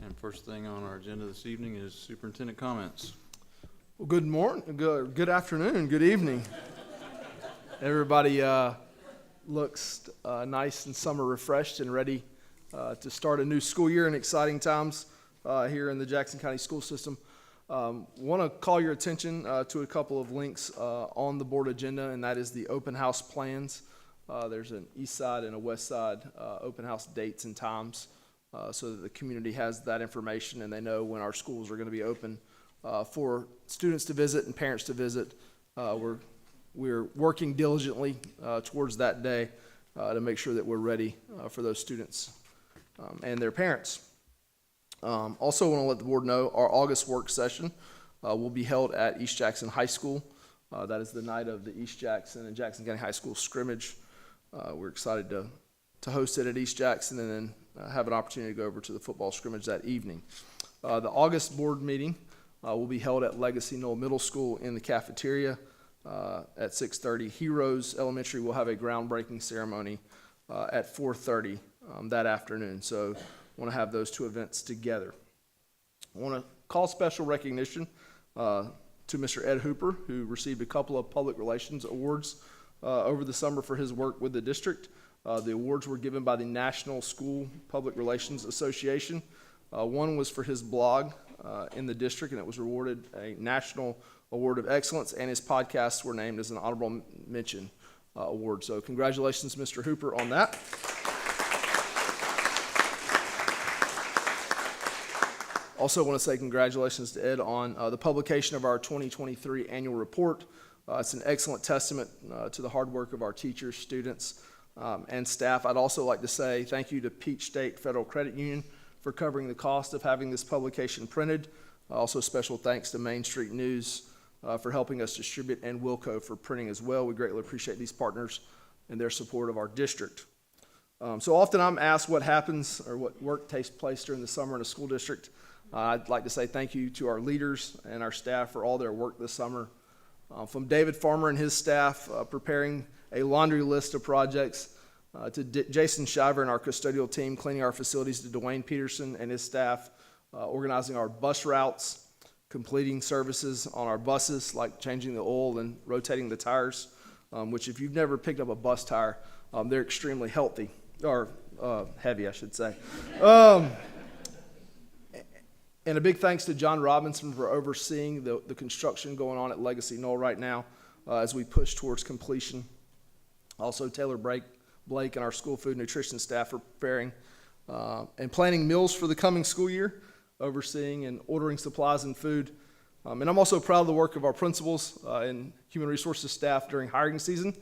And first thing on our agenda this evening is superintendent comments. Well, good morning, good afternoon, good evening. Everybody looks nice and summer refreshed and ready to start a new school year in exciting times here in the Jackson County school system. Want to call your attention to a couple of links on the board agenda, and that is the open house plans. There's an east side and a west side open house dates and times so that the community has that information and they know when our schools are going to be open for students to visit and parents to visit. We're working diligently towards that day to make sure that we're ready for those students and their parents. Also want to let the board know our August work session will be held at East Jackson High School. That is the night of the East Jackson and Jackson County High School scrimmage. We're excited to host it at East Jackson and then have an opportunity to go over to the football scrimmage that evening. The August board meeting will be held at Legacy Knoll Middle School in the cafeteria at 6:30. Heroes Elementary will have a groundbreaking ceremony at 4:30 that afternoon. So I want to have those two events together. I want to call special recognition to Mr. Ed Hooper, who received a couple of public relations awards over the summer for his work with the district. The awards were given by the National School Public Relations Association. One was for his blog in the district, and it was awarded a National Award of Excellence, and his podcasts were named as an honorable mention award. So congratulations, Mr. Hooper, on that. Also want to say congratulations to Ed on the publication of our 2023 annual report. It's an excellent testament to the hard work of our teachers, students, and staff. I'd also like to say thank you to Peach State Federal Credit Union for covering the cost of having this publication printed. Also special thanks to Main Street News for helping us distribute, and Wilco for printing as well. We greatly appreciate these partners and their support of our district. So often I'm asked what happens or what work takes place during the summer in a school district. I'd like to say thank you to our leaders and our staff for all their work this summer. From David Farmer and his staff preparing a laundry list of projects, to Jason Shiver and our custodial team cleaning our facilities, to Dwayne Peterson and his staff organizing our bus routes, completing services on our buses like changing the oil and rotating the tires, which if you've never picked up a bus tire, they're extremely healthy, or heavy I should say. And a big thanks to John Robinson for overseeing the construction going on at Legacy Knoll right now as we push towards completion. Also, Taylor Blake and our school food nutrition staff are preparing and planning meals for the coming school year, overseeing and ordering supplies and food. And I'm also proud of the work of our principals and human resources staff during hiring season.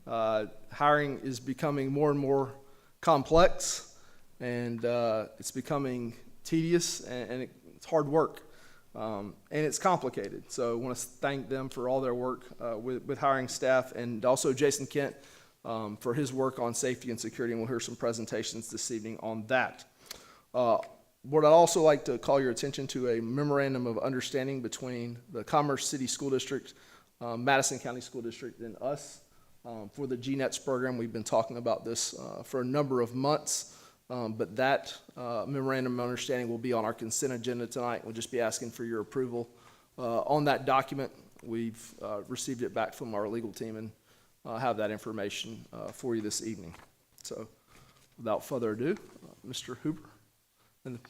Hiring is becoming more and more complex, and it's becoming tedious, and it's hard work, and it's complicated. So I want to thank them for all their work with hiring staff, and also Jason Kent for his work on safety and security, and we'll hear some presentations this evening on that. What I'd also like to call your attention to a memorandum of understanding between the Commerce City School District, Madison County School District, and us for the GNETS program. We've been talking about this for a number of months. But that memorandum of understanding will be on our consent agenda tonight. We'll just be asking for your approval on that document. We've received it back from our legal team and have that information for you this evening. So without further ado, Mr. Hooper and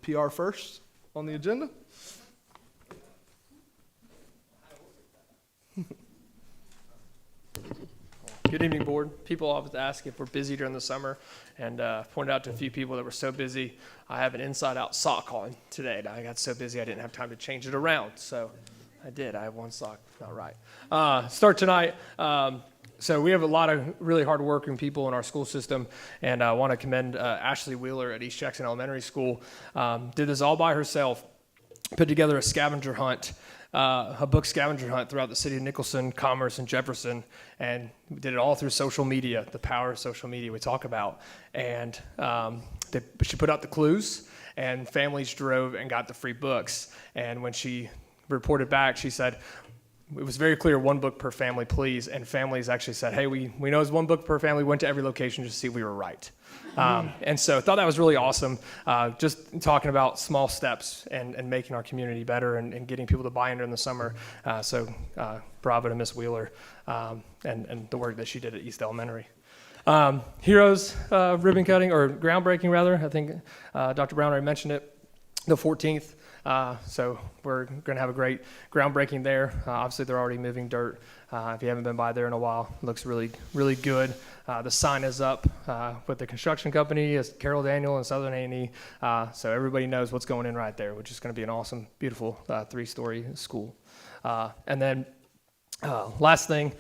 PR first on the agenda. Good evening, board. People always ask if we're busy during the summer, and pointed out to a few people that were so busy. I have an inside-out sock on today, and I got so busy I didn't have time to change it around. So I did. I have one sock, not right. Start tonight. So we have a lot of really hard-working people in our school system, and I want to commend Ashley Wheeler at East Jackson Elementary School. Did this all by herself. Put together a scavenger hunt. A book scavenger hunt throughout the city of Nicholson, Commerce, and Jefferson, and we did it all through social media, the power of social media we talk about. And she put out the clues, and families drove and got the free books. And when she reported back, she said, it was very clear, 1 book per family, please. And families actually said, hey, we know it's 1 book per family. Went to every location just to see if we were right. And so I thought that was really awesome. Just talking about small steps and making our community better and getting people to buy in during the summer. So bravo to Miss Wheeler and the work that she did at East Elementary. Heroes ribbon cutting, or groundbreaking rather. I think Dr. Brown already mentioned it. The 14th. So we're going to have a great groundbreaking there. Obviously, they're already moving dirt. If you haven't been by there in a while, it looks really, really good. The sign is up with the construction company, it's Carroll Daniel and Southern A&E. So everybody knows what's going in right there, which is going to be an awesome, beautiful 3-story school. And then last thing,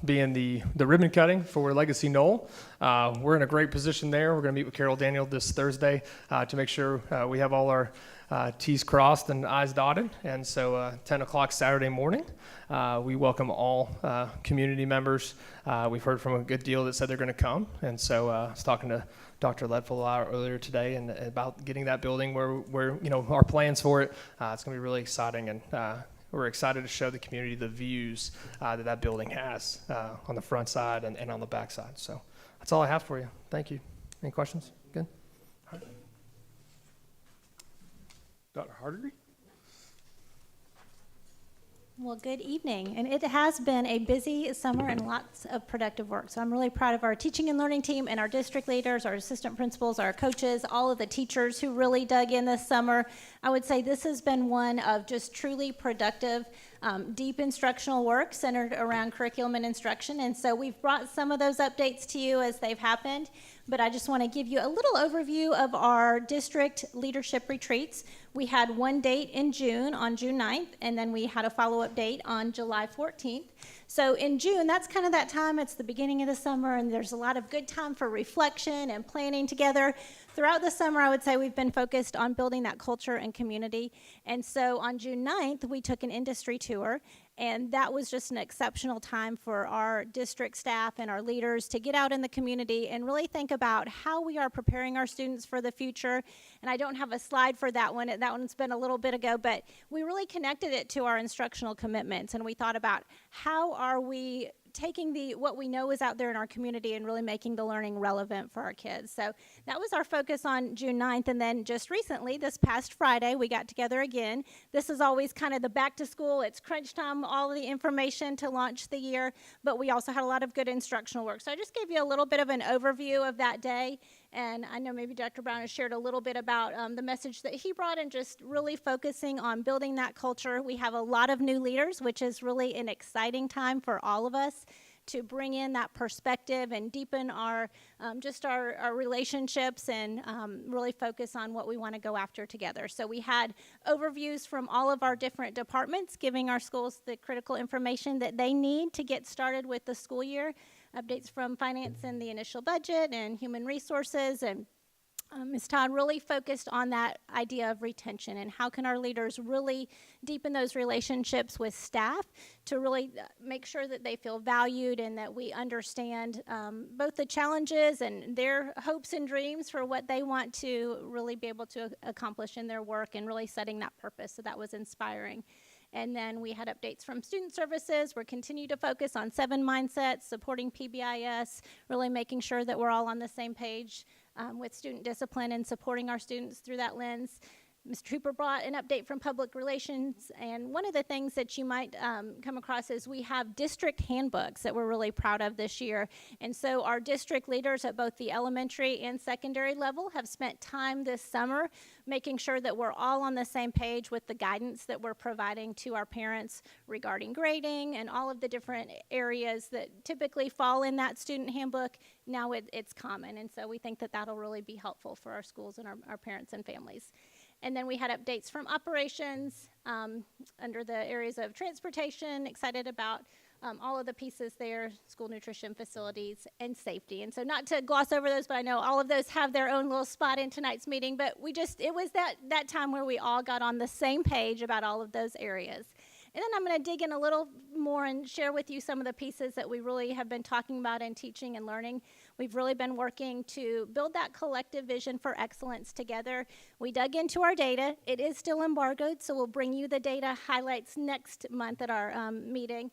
being the ribbon cutting for Legacy Knoll. We're in a great position there. We're going to meet with Carroll Daniel this Thursday to make sure we have all our T's crossed and I's dotted. And so 10 o'clock Saturday morning, we welcome all community members. We've heard from a good deal that said they're going to come. And so I was talking to Dr. Ledful earlier today and about getting that building where our plans for it. It's going to be really exciting, and we're excited to show the community the views that building has on the front side and on the back side. So that's all I have for you. Thank you. Any questions? Good? Dr. Hardery? Well, good evening. And it has been a busy summer and lots of productive work. So I'm really proud of our teaching and learning team and our district leaders, our assistant principals, our coaches, all of the teachers who really dug in this summer. I would say this has been one of just truly productive, deep instructional work centered around curriculum and instruction. And so we've brought some of those updates to you as they've happened. But I just want to give you a little overview of our district leadership retreats. We had one date in June, on June 9th, and then we had a follow-up date on July 14th. So in June, that's kind of that time. It's the beginning of the summer, and there's a lot of good time for reflection and planning together. Throughout the summer, I would say we've been focused on building that culture and community. And so on June 9th, we took an industry tour, and that was just an exceptional time for our district staff and our leaders to get out in the community and really think about how we are preparing our students for the future. And I don't have a slide for that one. That one's been a little bit ago, but we really connected it to our instructional commitments. And we thought about how are we taking what we know is out there in our community and really making the learning relevant for our kids. So that was our focus on June 9th. And then just recently, this past Friday, we got together again. This is always kind of the back to school. It's crunch time, all of the information to launch the year. But we also had a lot of good instructional work. So I just gave you a little bit of an overview of that day. And I know maybe Dr. Brown has shared a little bit about the message that he brought and just really focusing on building that culture. We have a lot of new leaders, which is really an exciting time for all of us to bring in that perspective and deepen our relationships and really focus on what we want to go after together. So we had overviews from all of our different departments, giving our schools the critical information that they need to get started with the school year. Updates from finance and the initial budget and human resources, and Ms. Todd really focused on that idea of retention and how can our leaders really deepen those relationships with staff to really make sure that they feel valued and that we understand both the challenges and their hopes and dreams for what they want to really be able to accomplish in their work and really setting that purpose. So that was inspiring. And then we had updates from student services. We're continuing to focus on 7 mindsets, supporting PBIS, really making sure that we're all on the same page with student discipline and supporting our students through that lens. Ms. Trooper brought an update from public relations, and one of the things that you might come across is we have district handbooks that we're really proud of this year. And so our district leaders at both the elementary and secondary level have spent time this summer making sure that we're all on the same page with the guidance that we're providing to our parents regarding grading and all of the different areas that typically fall in that student handbook. Now it's common, and so we think that that'll really be helpful for our schools and our parents and families. And then we had updates from operations under the areas of transportation, excited about all of the pieces there, school nutrition facilities, and safety. And so not to gloss over those, but I know all of those have their own little spot in tonight's meeting, but it was that time where we all got on the same page about all of those areas. And then I'm going to dig in a little more and share with you some of the pieces that we really have been talking about in teaching and learning. We've really been working to build that collective vision for excellence together. We dug into our data. It is still embargoed, so we'll bring you the data highlights next month at our meeting.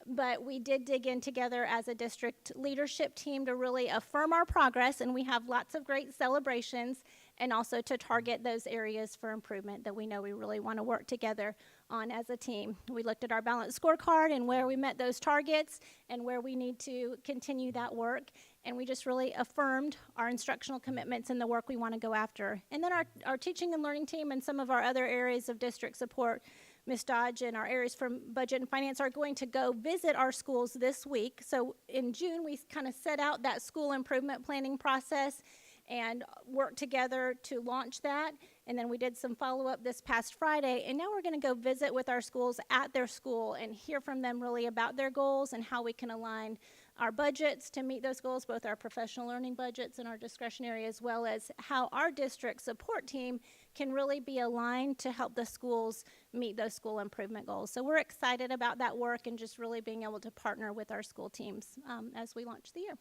But we did dig in together as a district leadership team to really affirm our progress, and we have lots of great celebrations, and also to target those areas for improvement that we know we really want to work together on as a team. We looked at our balanced scorecard and where we met those targets and where we need to continue that work, and we just really affirmed our instructional commitments and the work we want to go after. And then our teaching and learning team and some of our other areas of district support, Ms. Dodge and our areas from budget and finance, are going to go visit our schools this week. So in June, we kind of set out that school improvement planning process and work together to launch that. And then we did some follow-up this past Friday. And now we're going to go visit with our schools at their school and hear from them really about their goals and how we can align our budgets to meet those goals, both our professional learning budgets and our discretionary, as well as how our district support team can really be aligned to help the schools meet those school improvement goals. So we're excited about that work and just really being able to partner with our school teams as we launch the year.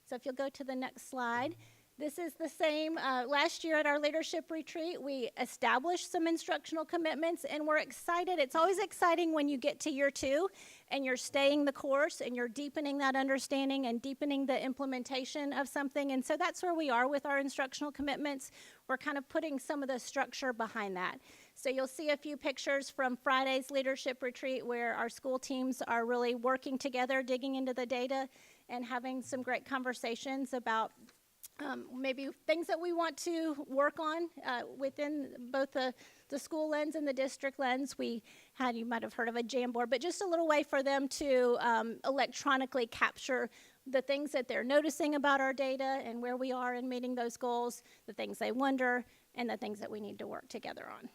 So if you'll go to the next slide. This is the same. Last year at our leadership retreat, we established some instructional commitments, and we're excited. It's always exciting when you get to year 2 and you're staying the course and you're deepening that understanding and deepening the implementation of something. And so that's where we are with our instructional commitments. We're kind of putting some of the structure behind that. So you'll see a few pictures from Friday's leadership retreat where our school teams are really working together, digging into the data, and having some great conversations about maybe things that we want to work on within both the school lens and the district lens. We had, you might have heard of a Jamboard, but just a little way for them to electronically capture the things that they're noticing about our data and where we are in meeting those goals, the things they wonder, and the things that we need to work together on.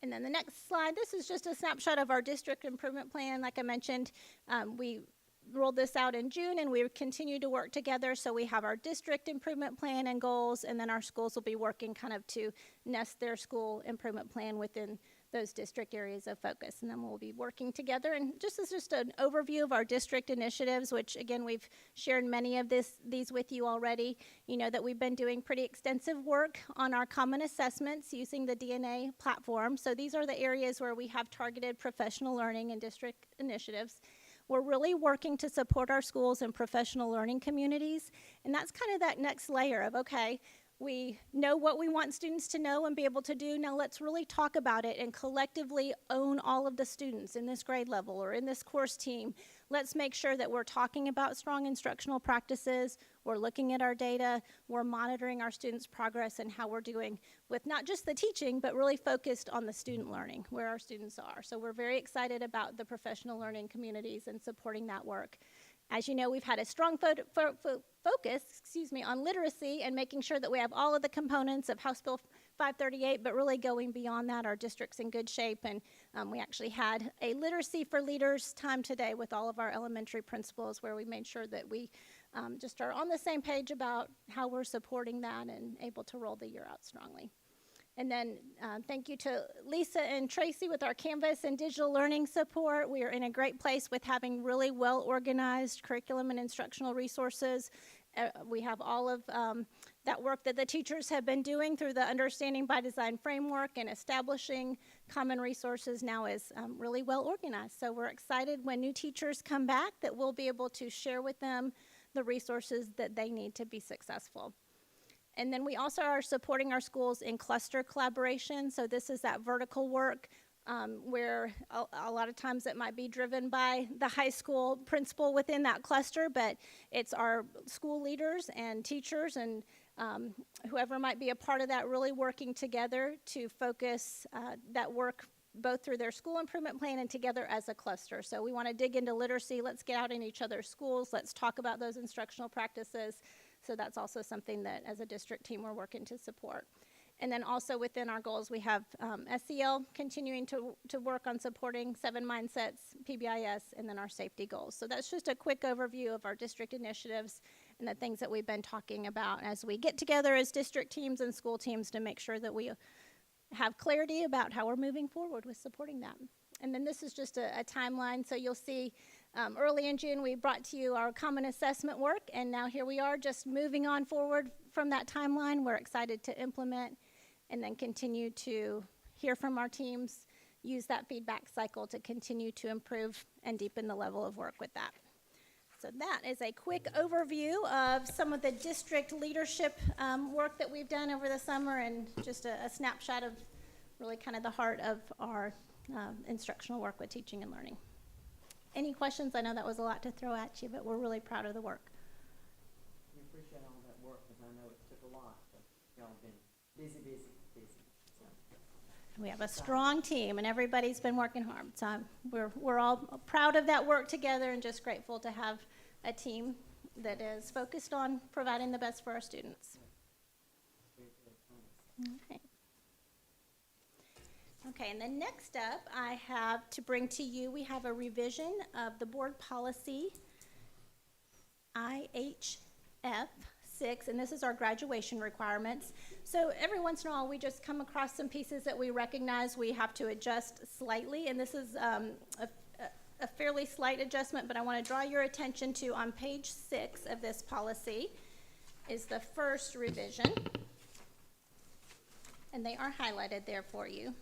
And then the next slide, this is just a snapshot of our district improvement plan. Like I mentioned, we rolled this out in June, and we continue to work together. So we have our district improvement plan and goals, and then our schools will be working kind of to nest their school improvement plan within those district areas of focus. And then we'll be working together. And just as just an overview of our district initiatives, which again, we've shared many of these with you already. You know that we've been doing pretty extensive work on our common assessments using the DNA platform. So these are the areas where we have targeted professional learning and district initiatives. We're really working to support our schools and professional learning communities, and that's kind of that next layer of, okay, we know what we want students to know and be able to do. Now let's really talk about it and collectively own all of the students in this grade level or in this course team. Let's make sure that we're talking about strong instructional practices, we're looking at our data, we're monitoring our students' progress and how we're doing with not just the teaching, but really focused on the student learning, where our students are. So we're very excited about the professional learning communities and supporting that work. As you know, we've had a strong focus on literacy and making sure that we have all of the components of House Bill 538, but really going beyond that, our district's in good shape. And we actually had a Literacy for Leaders time today with all of our elementary principals where we made sure that we just are on the same page about how we're supporting that and able to roll the year out strongly. And then thank you to Lisa and Tracy with our Canvas and digital learning support. We are in a great place with having really well-organized curriculum and instructional resources. We have all of that work that the teachers have been doing through the Understanding by Design framework, and establishing common resources now is really well organized. So we're excited when new teachers come back that we'll be able to share with them the resources that they need to be successful. And then we also are supporting our schools in cluster collaboration. So this is that vertical work where a lot of times it might be driven by the high school principal within that cluster, but it's our school leaders and teachers and whoever might be a part of that really working together to focus that work both through their school improvement plan and together as a cluster. So we want to dig into literacy. Let's get out in each other's schools. Let's talk about those instructional practices. So that's also something that as a district team we're working to support. And then also within our goals we have SEL continuing to work on supporting 7 Mindsets, PBIS, and then our safety goals. So that's just a quick overview of our district initiatives and the things that we've been talking about as we get together as district teams and school teams to make sure that we have clarity about how we're moving forward with supporting that. And then this is just a timeline. So you'll see Early in June, we brought to you our common assessment work, and now here we are just moving on forward from that timeline. We're excited to implement and then continue to hear from our teams, use that feedback cycle to continue to improve and deepen the level of work with that. So that is a quick overview of some of the district leadership work that we've done over the summer, and just a snapshot of really kind of the heart of our instructional work with teaching and learning. Any questions? I know that was a lot to throw at you, but we're really proud of the work. We appreciate all that work, because I know it took a lot, but y'all been busy. So, We have a strong team, and everybody's been working hard. So we're all proud of that work together, and just grateful to have a team that is focused on providing the best for our students. very good, thanks. Okay. Okay, and then next up, I have to bring to you, we have a revision of the board policy IHF 6, and this is our graduation requirements. So every once in a while, we just come across some pieces that we recognize we have to adjust slightly, and this is a fairly slight adjustment, but I want to draw your attention to on page 6 of this policy is the first revision, and they are highlighted there for you.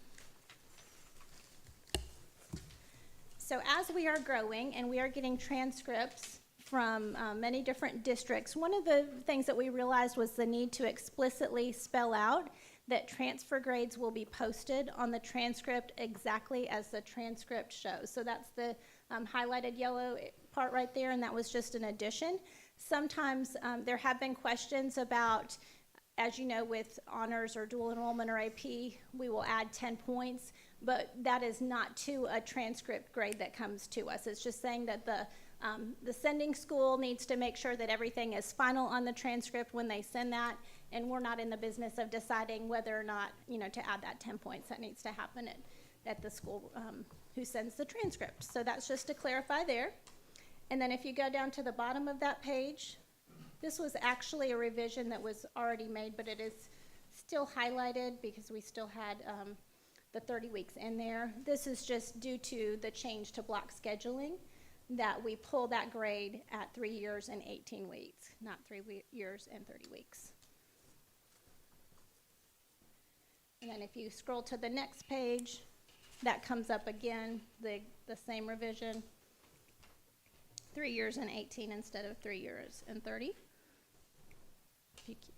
So as we are growing and we are getting transcripts from many different districts, one of the things that we realized was the need to explicitly spell out that transfer grades will be posted on the transcript exactly as the transcript shows. So that's the highlighted yellow part right there, and that was just an addition. Sometimes there have been questions about, as you know, with honors or dual enrollment or AP, we will add 10 points. But that is not to a transcript grade that comes to us. It's just saying that the sending school needs to make sure that everything is final on the transcript when they send that, and we're not in the business of deciding whether or not, to add that 10 points. That needs to happen at the school who sends the transcript. So that's just to clarify there. And then if you go down to the bottom of that page, this was actually a revision that was already made, but it is still highlighted because we still had the 30 weeks in there. This is just due to the change to block scheduling, that we pull that grade at 3 years and 18 weeks, not 3 years and 30 weeks. And then if you scroll to the next page, that comes up again, the same revision, 3 years and 18 instead of 3 years and 30.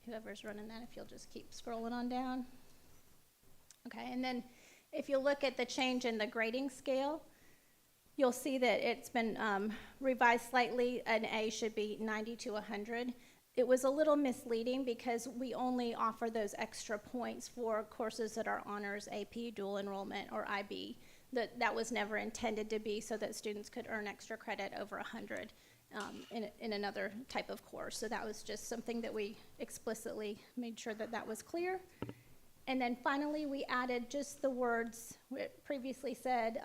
Whoever's running that, if you'll just keep scrolling on down. Okay, and then if you look at the change in the grading scale, you'll see that it's been revised slightly. An A should be 90 to 100. It was a little misleading because we only offer those extra points for courses that are honors, AP, dual enrollment, or IB. That was never intended to be so that students could earn extra credit over 100 in another type of course. So that was just something that we explicitly made sure that was clear. And then finally, we added just the words we previously said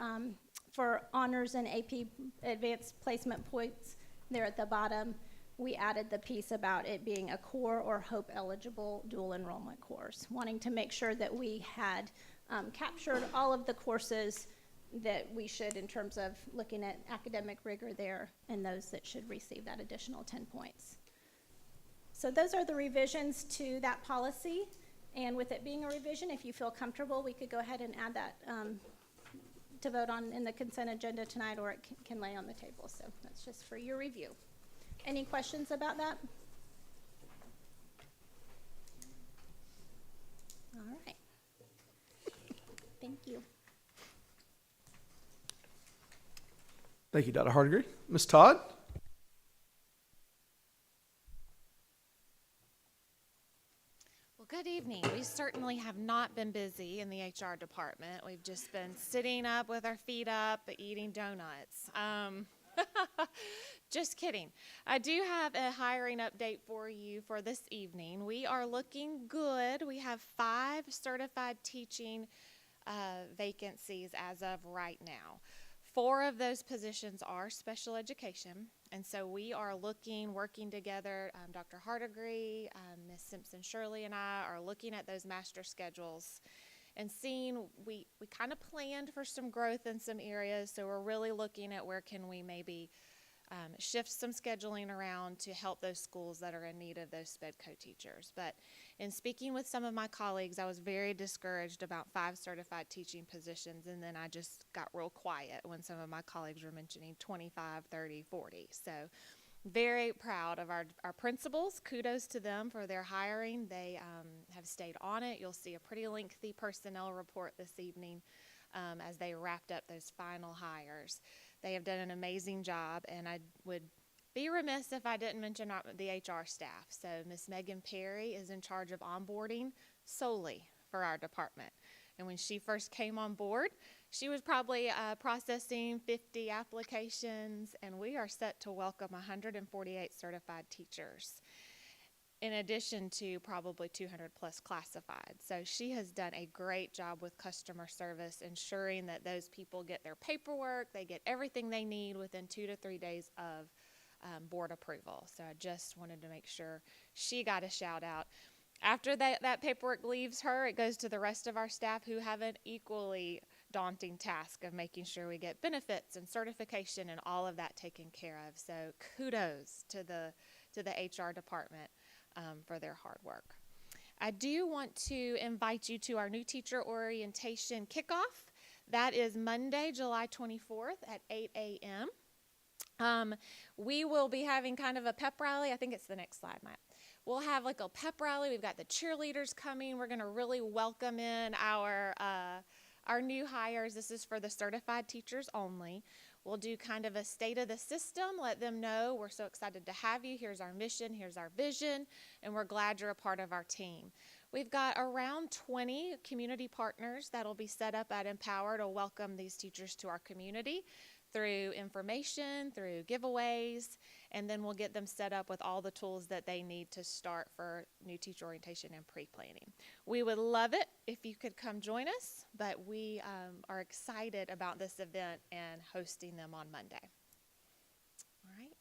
for honors and AP advanced placement points there at the bottom. We added the piece about it being a core or HOPE eligible dual enrollment course, wanting to make sure that we had captured all of the courses that we should in terms of looking at academic rigor there, and those that should receive that additional 10 points. So those are the revisions to that policy. And with it being a revision, if you feel comfortable, we could go ahead and add that to vote on in the consent agenda tonight, or it can lay on the table. So that's just for your review. Any questions about that? All right. Thank you. Thank you, Dr. Hardigree. Ms. Todd? Good evening. We certainly have not been busy in the HR department. We've just been sitting up with our feet up, eating donuts. Just kidding. I do have a hiring update for you for this evening. We are looking good. We have 5 certified teaching vacancies as of right now. 4 of those positions are special education, and so we are working together. Dr. Hardigree, Ms. Simpson Shirley, and I are looking at those master schedules and seeing we kind of planned for some growth in some areas, so we're really looking at where can we maybe shift some scheduling around to help those schools that are in need of those sped co-teachers. But in speaking with some of my colleagues, I was very discouraged about 5 certified teaching positions, and then I just got real quiet when some of my colleagues were mentioning 25, 30, 40. So very proud of our principals. Kudos to them for their hiring. They have stayed on it. You'll see a pretty lengthy personnel report this evening as they wrapped up those final hires. They have done an amazing job, and I would be remiss if I didn't mention the HR staff. So Miss Megan Perry is in charge of onboarding solely for our department. And when she first came on board, she was probably processing 50 applications, and we are set to welcome 148 certified teachers, in addition to probably 200 plus classified. So she has done a great job with customer service, ensuring that those people get their paperwork, they get everything they need within 2 to 3 days of board approval. So I just wanted to make sure she got a shout out. After that paperwork leaves her, it goes to the rest of our staff, who have an equally daunting task of making sure we get benefits and certification and all of that taken care of. So kudos to the HR department for their hard work. I do want to invite you to our new teacher orientation kickoff. That is Monday, July 24th at 8 a.m. We will be having kind of a pep rally. I think it's the next slide, Matt. We'll have like a pep rally. We've got the cheerleaders coming. We're going to really welcome in our new hires. This is for the certified teachers only. We'll do kind of a state of the system, let them know we're so excited to have you. Here's our mission, here's our vision, and we're glad you're a part of our team. We've got around 20 community partners that'll be set up at Empower to welcome these teachers to our community through information, through giveaways, and then we'll get them set up with all the tools that they need to start for new teacher orientation and pre-planning. We would love it if you could come join us, but we are excited about this event and hosting them on Monday. All right.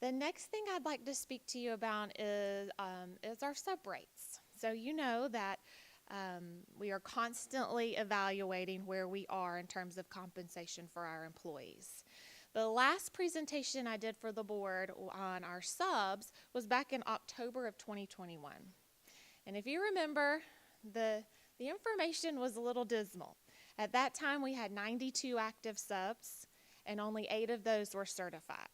The next thing I'd like to speak to you about is our sub rates. So you know that we are constantly evaluating where we are in terms of compensation for our employees. The last presentation I did for the board on our subs was back in October of 2021. And if you remember, the information was a little dismal. At that time, we had 92 active subs, and only 8 of those were certified.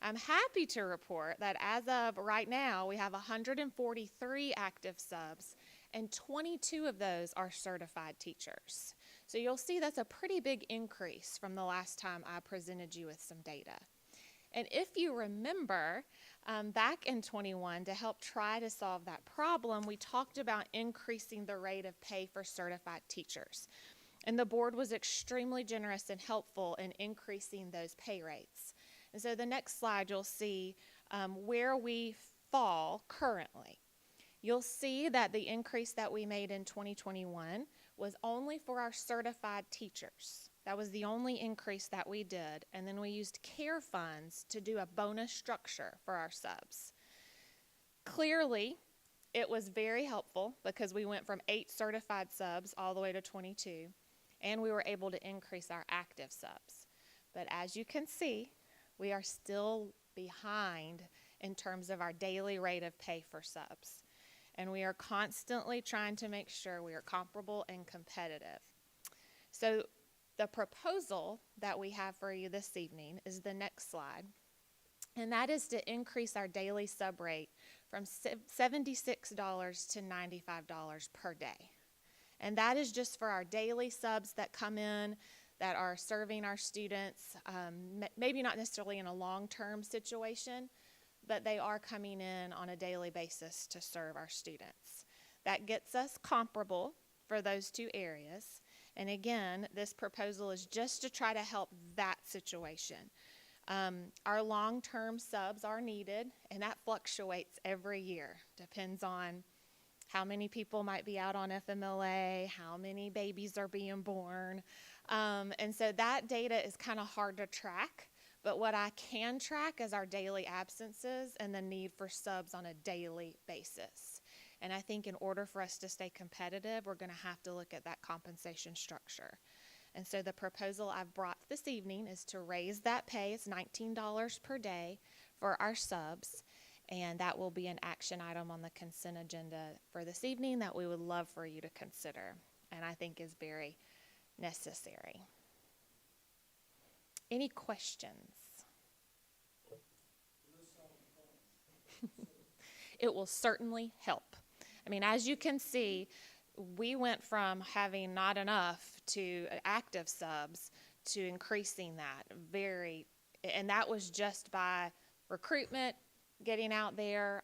I'm happy to report that as of right now, we have 143 active subs, and 22 of those are certified teachers. So you'll see that's a pretty big increase from the last time I presented you with some data. And if you remember, back in 21, to help try to solve that problem, we talked about increasing the rate of pay for certified teachers. And the board was extremely generous and helpful in increasing those pay rates. And so the next slide, you'll see where we fall currently. You'll see that the increase that we made in 2021 was only for our certified teachers. That was the only increase that we did. And then we used CARE funds to do a bonus structure for our subs. Clearly, it was very helpful because we went from 8 certified subs all the way to 22, and we were able to increase our active subs. But as you can see, we are still behind in terms of our daily rate of pay for subs. And we are constantly trying to make sure we are comparable and competitive. So the proposal that we have for you this evening is the next slide. And that is to increase our daily sub rate from $76 to $95 per day. And that is just for our daily subs that come in, that are serving our students, maybe not necessarily in a long-term situation, but they are coming in on a daily basis to serve our students. That gets us comparable for those 2 areas. And again, this proposal is just to try to help that situation. Our long-term subs are needed, and that fluctuates every year. Depends on how many people might be out on FMLA, how many babies are being born. And so that data is kind of hard to track. But what I can track is our daily absences and the need for subs on a daily basis. And I think in order for us to stay competitive, we're going to have to look at that compensation structure. And so the proposal I've brought this evening is to raise that pay. It's $19 per day for our subs. And that will be an action item on the consent agenda for this evening that we would love for you to consider, and I think is very necessary. Any questions? It will certainly help. I mean, as you can see, we went from having not enough to active subs to increasing that and that was just by recruitment, getting out there.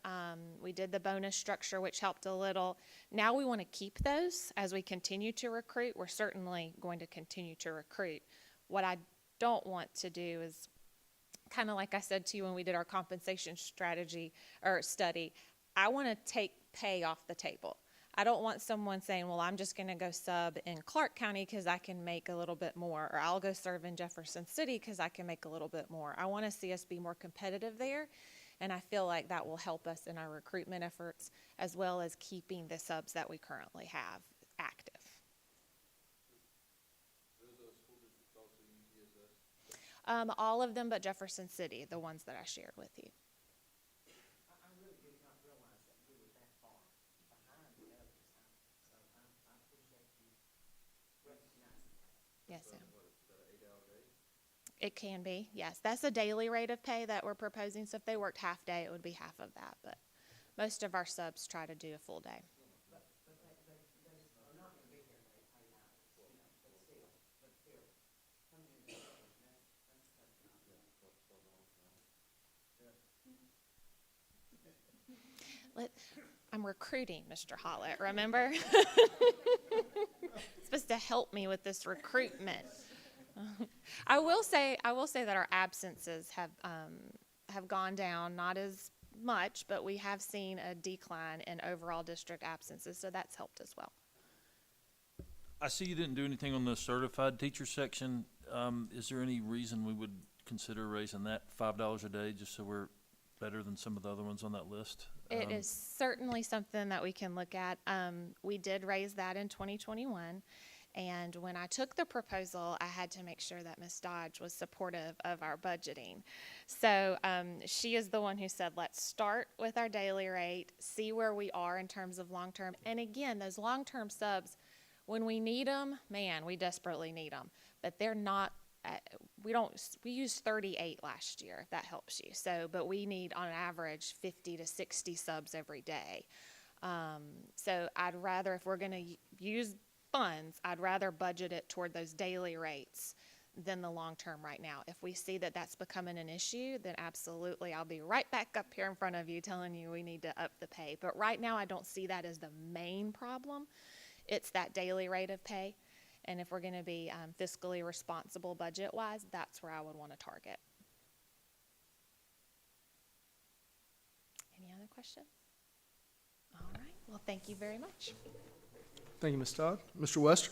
We did the bonus structure, which helped a little. Now we want to keep those as we continue to recruit. We're certainly going to continue to recruit. What I don't want to do is, kind of like I said to you when we did our compensation strategy or study, I want to take pay off the table. I don't want someone saying, well, I'm just going to go sub in Clark County because I can make a little bit more, or I'll go serve in Jefferson City because I can make a little bit more. I want to see us be more competitive there. And I feel like that will help us in our recruitment efforts as well as keeping the subs that we currently have active. All of them but Jefferson City, the ones that I shared with you. I really did not realize that we were that far behind the others. So I appreciate you recognizing that. Yes, ma'am. It can be, yes. That's a daily rate of pay that we're proposing. So if they worked half day, it would be half of that. But most of our subs try to do a full day. But they are not gonna be here at 8 hours, but still, coming in, I'm recruiting, Mr. Hollett, remember? Supposed to help me with this recruitment. I will say that our absences have gone down, not as much, but we have seen a decline in overall district absences, so that's helped as well. I see you didn't do anything on the certified teacher section. Is there any reason we would consider raising that $5 a day just so we're better than some of the other ones on that list? It is certainly something that we can look at. We did raise that in 2021. And when I took the proposal, I had to make sure that Ms. Dodge was supportive of our budgeting. So she is the one who said, let's start with our daily rate, see where we are in terms of long-term. And again, those long-term subs, when we need them, man, we desperately need them. But they're not, we used 38 last year, if that helps you. So, but we need on average 50 to 60 subs every day. So I'd rather, if we're going to use funds, I'd rather budget it toward those daily rates than the long term right now. If we see that that's becoming an issue, then absolutely I'll be right back up here in front of you telling you we need to up the pay. But right now I don't see that as the main problem. It's that daily rate of pay. And if we're going to be fiscally responsible budget-wise, that's where I would want to target. Any other questions? All right. Well, thank you very much. Thank you, Ms. Todd. Mr. Wester?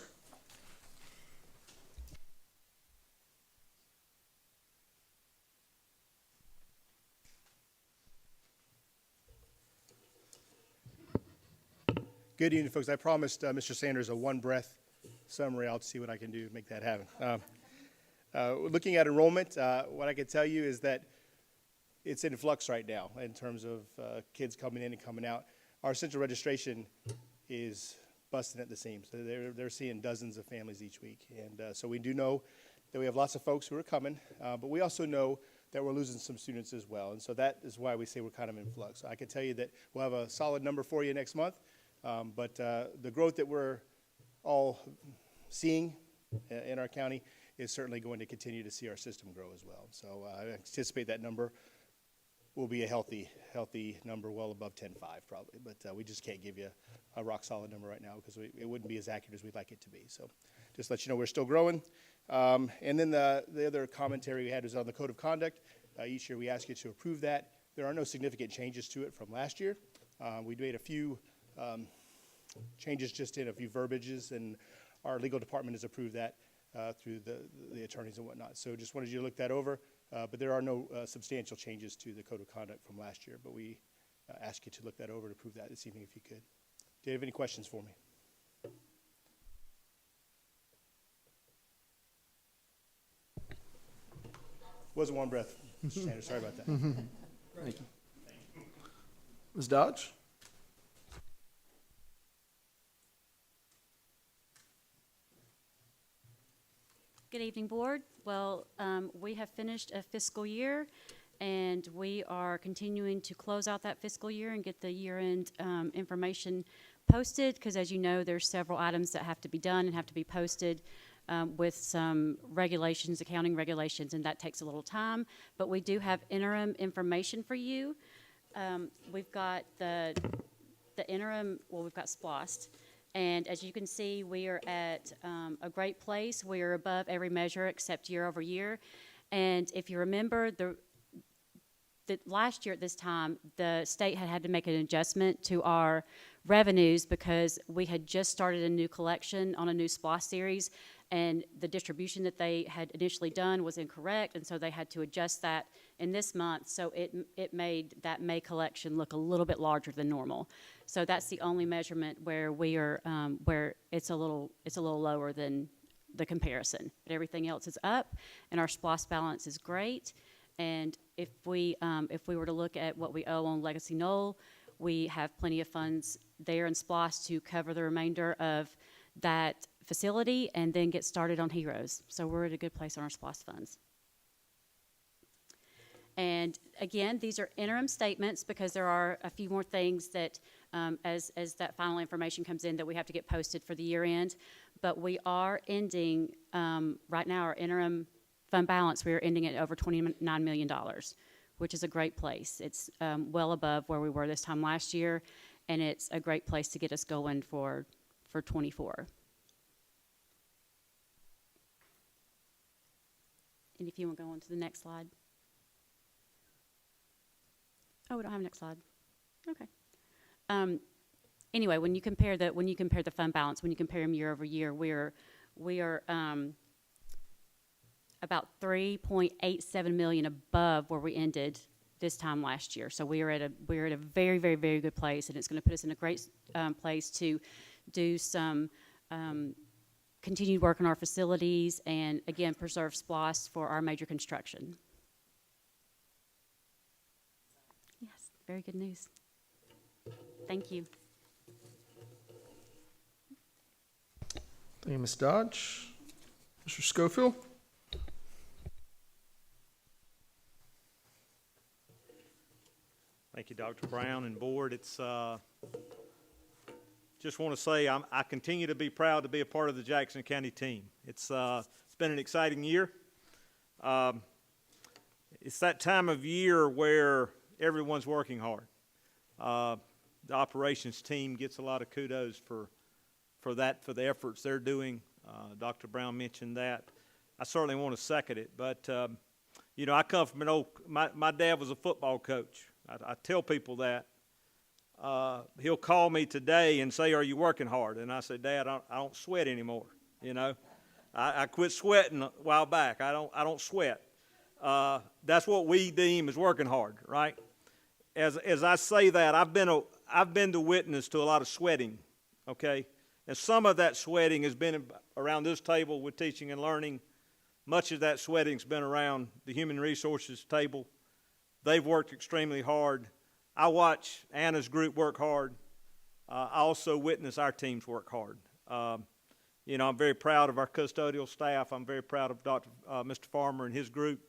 Good evening, folks. I promised Mr. Sanders a one-breath summary. I'll see what I can do to make that happen. Looking at enrollment, what I can tell you is that it's in flux right now in terms of kids coming in and coming out. Our central registration is busting at the seams. So they're seeing dozens of families each week. And so we do know that we have lots of folks who are coming, but we also know that we're losing some students as well. And so that is why we say we're kind of in flux. So I can tell you that we'll have a solid number for you next month. But the growth that we're all seeing in our county is certainly going to continue to see our system grow as well. So I anticipate that number will be a healthy number, well above 10.5 probably. But we just can't give you a rock solid number right now because it wouldn't be as accurate as we'd like it to be. So just let you know we're still growing. And then the other commentary we had was on the code of conduct. Each year we ask you to approve that. There are no significant changes to it from last year. We made a few changes just in a few verbiages, and our legal department has approved that through the attorneys and whatnot. So just wanted you to look that over. But there are no substantial changes to the code of conduct from last year. But we ask you to look that over and approve that this evening if you could. Do you have any questions for me? Wasn't one breath, Mr. Sanders, sorry about that. Thank you. Ms. Dodge? Good evening, Board. Well, we have finished a fiscal year, and we are continuing to close out that fiscal year and get the year-end information posted, because as you know, there's several items that have to be done and have to be posted with some regulations, accounting regulations, and that takes a little time. But we do have interim information for you. We've got the interim, well, we've got SPLOST. And as you can see, we are at a great place. We are above every measure except year over year. And if you remember, the last year at this time, the state had to make an adjustment to our revenues because we had just started a new collection on a new SPLOST series, and the distribution that they had initially done was incorrect, and so they had to adjust that in this month. So it made that May collection look a little bit larger than normal. So that's the only measurement where we are where it's a little lower than the comparison. But everything else is up, and our SPLOST balance is great. And if we were to look at what we owe on Legacy Knoll, we have plenty of funds there in SPLOST to cover the remainder of that facility and then get started on Heroes. So we're at a good place on our SPLOST funds. And again, these are interim statements because there are a few more things that, as that final information comes in, that we have to get posted for the year end. But we are ending, right now, our interim fund balance, we are ending at over $29 million, which is a great place. It's well above where we were this time last year, and it's a great place to get us going for 24. And if you want to go on to the next slide. Oh, we don't have a next slide. Okay. Anyway, when you compare the fund balance, when you compare them year over year, we are about $3.87 million above where we ended this time last year. So we're at a very, very, very good place, and it's going to put us in a great place to do some continued work on our facilities and, again, preserve SPLOST for our major construction. Yes, very good news. Thank you. Thank you, Ms. Dodge. Mr. Schofield? Thank you, Dr. Brown and board. It's just want to say I continue to be proud to be a part of the Jackson County team. It's been an exciting year. It's that time of year where everyone's working hard. The operations team gets a lot of kudos for the efforts they're doing. Dr. Brown mentioned that. I certainly want to second it, but you know, I come from my dad was a football coach. I tell people that. He'll call me today and say, "Are you working hard?" And I say, "Dad, I don't sweat anymore. You know, I quit sweating a while back. I don't sweat." That's what we deem as working hard, right? As I say that, I've been the witness to a lot of sweating, okay? And some of that sweating has been around this table with teaching and learning. Much of that sweating's been around the human resources table. They've worked extremely hard. I watch Anna's group work hard. I also witness our teams work hard. You know, I'm very proud of our custodial staff. I'm very proud of Mr. Farmer and his group.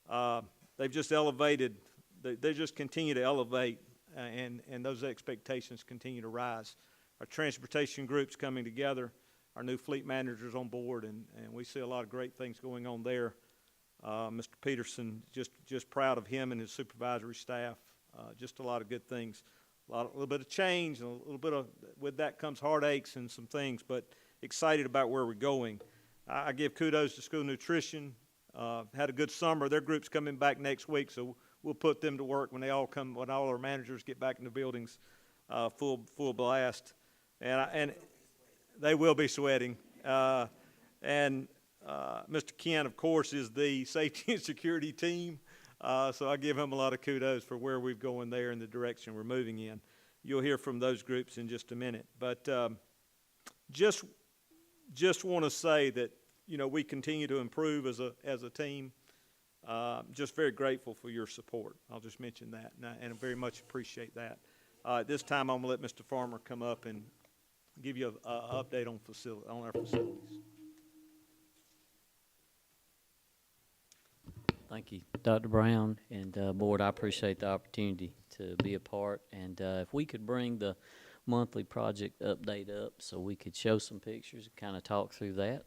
They've just elevated. They just continue to elevate, and those expectations continue to rise. Our transportation group's coming together. Our new fleet manager's on board, and we see a lot of great things going on there. Mr. Peterson, just proud of him and his supervisory staff. Just a lot of good things. A little bit of change, and a little bit of, with that comes heartaches and some things, but excited about where we're going. I give kudos to school nutrition. Had a good summer. Their group's coming back next week, so we'll put them to work when all our managers get back in the buildings, full blast. And they will be sweating. Mr. Kent, of course, is the safety and security team. So I give him a lot of kudos for where we've going there and the direction we're moving in. You'll hear from those groups in just a minute. But just want to say that, we continue to improve as a team. Just very grateful for your support. I'll just mention that, and I very much appreciate that. At this time, I'm going to let Mr. Farmer come up and give you an update on our facilities. Thank you, Dr. Brown and Board. I appreciate the opportunity to be a part. And if we could bring the monthly project update up so we could show some pictures and kind of talk through that.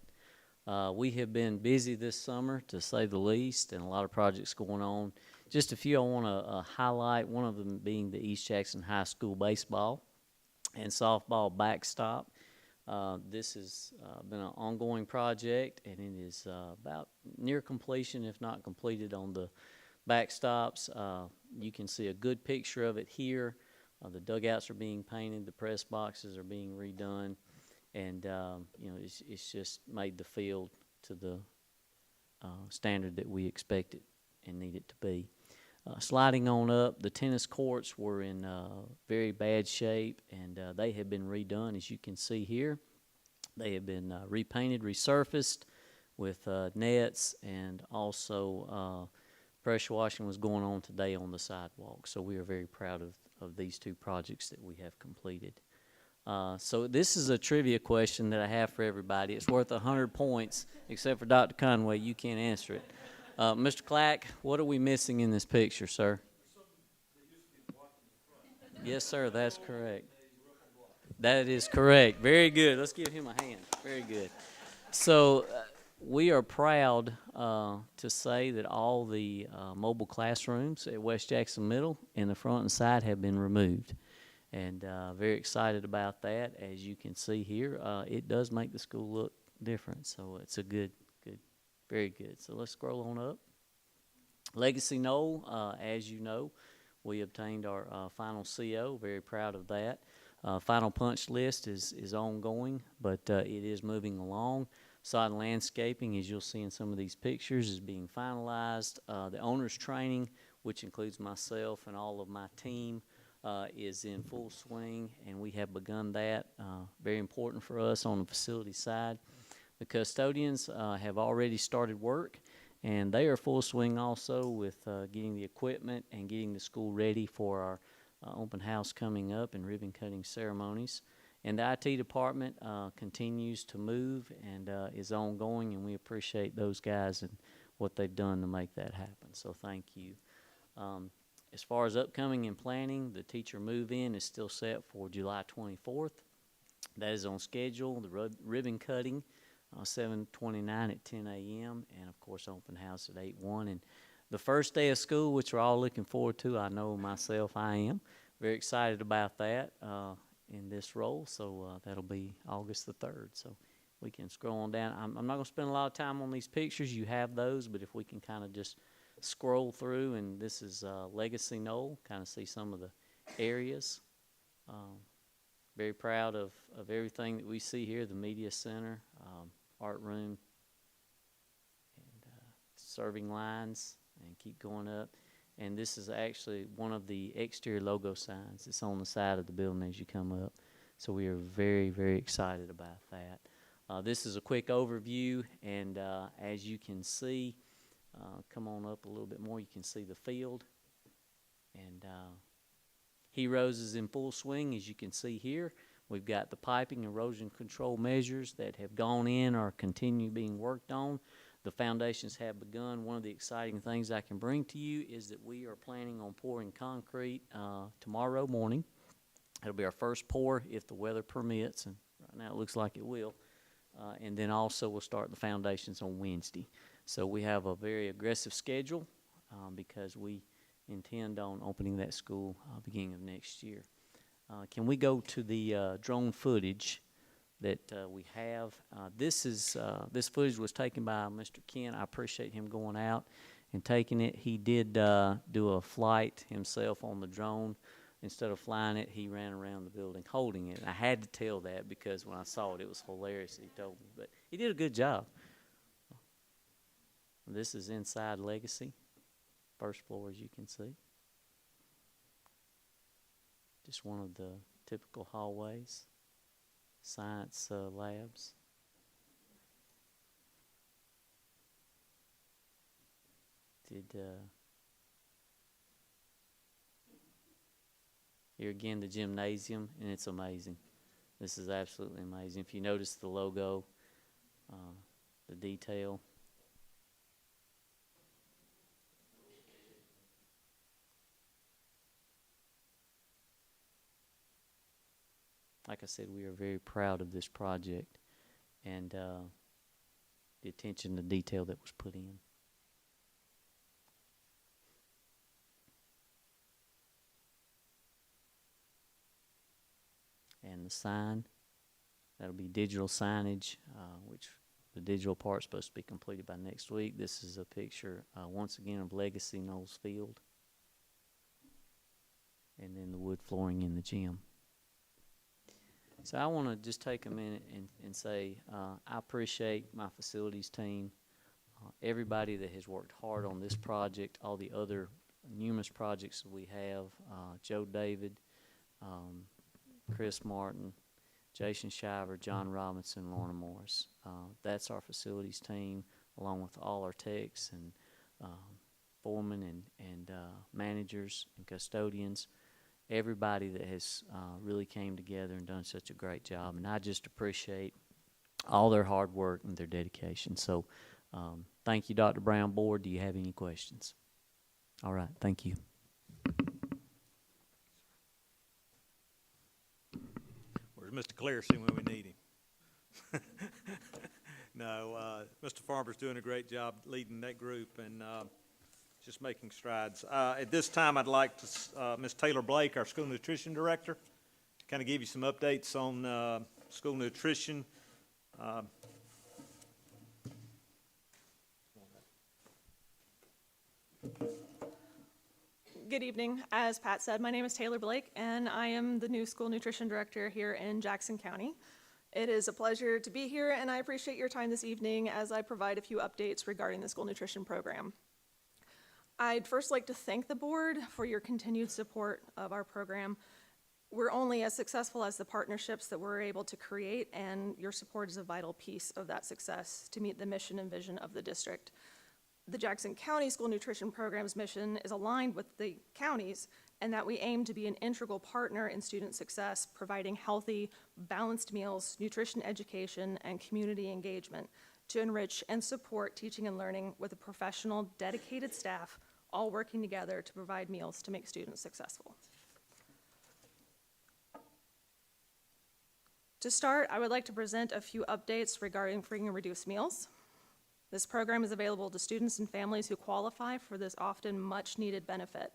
We have been busy this summer, to say the least, and a lot of projects going on. Just a few I want to highlight, one of them being the East Jackson High School baseball and softball backstop. This has been an ongoing project, and it is about near completion, if not completed, on the backstops. You can see a good picture of it here. The dugouts are being painted, the press boxes are being redone, and it's just made the field to the standard that we expect it and need it to be. Sliding on up, the tennis courts were in very bad shape, and they have been redone, as you can see here. They have been repainted, resurfaced with nets, and also pressure washing was going on today on the sidewalk. So we are very proud of these two projects that we have completed. So this is a trivia question that I have for everybody. It's worth 100 points, except for Dr. Conway. You can't answer it. Mr. Clack, what are we missing in this picture, sir? Yes, sir, that's correct. That is correct. Very good. Let's give him a hand. Very good. So we are proud to say that all the mobile classrooms at West Jackson Middle in the front and side have been removed. And very excited about that. As you can see here, it does make the school look different. So it's a good, very good. So let's scroll on up. Legacy Knoll, as you know, we obtained our final CO. Very proud of that. Final punch list is ongoing, but it is moving along. Sod landscaping, as you'll see in some of these pictures, is being finalized. The owner's training, which includes myself and all of my team, is in full swing, and we have begun that. Very important for us on the facility side. The custodians have already started work, and they are full swing also with getting the equipment and getting the school ready for our open house coming up and ribbon cutting ceremonies. And the IT department continues to move and is ongoing, and we appreciate those guys and what they've done to make that happen. So thank you. As far as upcoming and planning, the teacher move-in is still set for July 24th. That is on schedule. The ribbon cutting, 7/29 at 10 a.m., and of course open house at 8/1. And the first day of school, which we're all looking forward to, I know myself I am very excited about that in this role. So that'll be August the 3rd. So we can scroll on down. I'm not going to spend a lot of time on these pictures. You have those, but if we can kind of just scroll through, and this is Legacy Knoll, kind of see some of the areas. Very proud of everything that we see here, the media center, art room, and serving lines, and keep going up. And this is actually one of the exterior logo signs. It's on the side of the building as you come up. So we are very, very excited about that. This is a quick overview, and as you can see, come on up a little bit more, you can see the field. And Heroes is in full swing, as you can see here. We've got the piping erosion control measures that have gone in or continue being worked on. The foundations have begun. One of the exciting things I can bring to you is that we are planning on pouring concrete tomorrow morning. It'll be our first pour if the weather permits, and right now it looks like it will. And then also we'll start the foundations on Wednesday. So we have a very aggressive schedule because we intend on opening that school beginning of next year. Can we go to the drone footage that we have? This footage was taken by Mr. Kent. I appreciate him going out and taking it. He did do a flight himself on the drone. Instead of flying it, he ran around the building holding it. And I had to tell that because when I saw it, it was hilarious. He told me, but he did a good job. This is inside Legacy. first floor, as you can see. Just one of the typical hallways, science labs. Here again, the gymnasium, and it's amazing. This is absolutely amazing. If you notice the logo, the detail. Like I said, we are very proud of this project and the attention to detail that was put in. And the sign, that'll be digital signage, which the digital part's supposed to be completed by next week. This is a picture, once again, of Legacy Knowles Field. And then the wood flooring in the gym. So I want to just take a minute and say I appreciate my facilities team, everybody that has worked hard on this project, all the other numerous projects that we have, Joe David, Chris Martin, Jason Shiver, John Robinson, Lorna Morris. That's our facilities team, along with all our techs and foremen and managers and custodians. Everybody that has really came together and done such a great job. And I just appreciate all their hard work and their dedication. So thank you, Dr. Brown. Board, do you have any questions? All right, thank you. Where's Mr. Clearsey when we need him? No, Mr. Farmer's doing a great job leading that group and just making strides. At this time, I'd like to, Ms. Taylor Blake, our school nutrition director, to kind of give you some updates on school nutrition. Good evening. As Pat said, my name is Taylor Blake, and I am the new school nutrition director here in Jackson County. It is a pleasure to be here, and I appreciate your time this evening as I provide a few updates regarding the school nutrition program. I'd first like to thank the board for your continued support of our program. We're only as successful as the partnerships that we're able to create, and your support is a vital piece of that success to meet the mission and vision of the district. The Jackson County School Nutrition Program's mission is aligned with the county's, and that we aim to be an integral partner in student success, providing healthy, balanced meals, nutrition education, and community engagement to enrich and support teaching and learning with a professional, dedicated staff, all working together to provide meals to make students successful. To start, I would like to present a few updates regarding free and reduced meals. This program is available to students and families who qualify for this often much-needed benefit.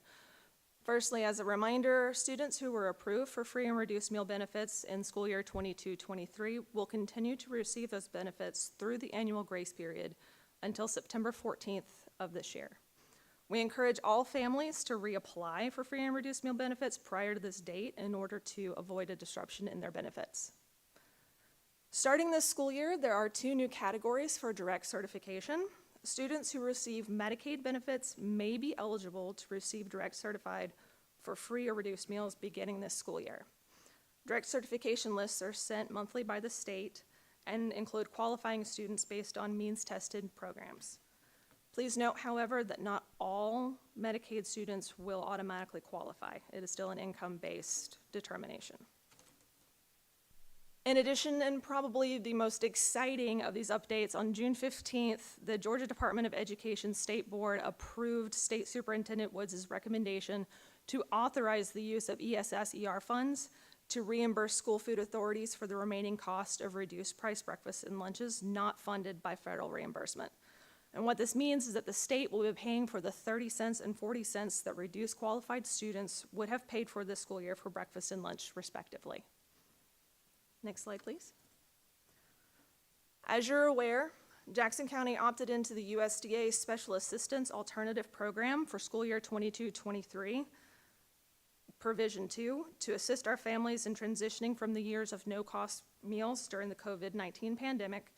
Firstly, as a reminder, students who were approved for free and reduced meal benefits in school year 22-23 will continue to receive those benefits through the annual grace period until September 14th of this year. We encourage all families to reapply for free and reduced meal benefits prior to this date in order to avoid a disruption in their benefits. Starting this school year, there are 2 new categories for direct certification. Students who receive Medicaid benefits may be eligible to receive direct certified for free or reduced meals beginning this school year. Direct certification lists are sent monthly by the state and include qualifying students based on means-tested programs. Please note, however, that not all Medicaid students will automatically qualify. It is still an income-based determination. In addition, and probably the most exciting of these updates, on June 15th, the Georgia Department of Education State Board approved State Superintendent Woods' recommendation to authorize the use of ESSER funds to reimburse school food authorities for the remaining cost of reduced price breakfasts and lunches not funded by federal reimbursement. And what this means is that the state will be paying for the 30 cents and 40 cents that reduced qualified students would have paid for this school year for breakfast and lunch, respectively. Next slide, please. As you're aware, Jackson County opted into the USDA Special Assistance Alternative Program for school year 22-23, Provision 2, to assist our families in transitioning from the years of no-cost meals during the COVID-19 pandemic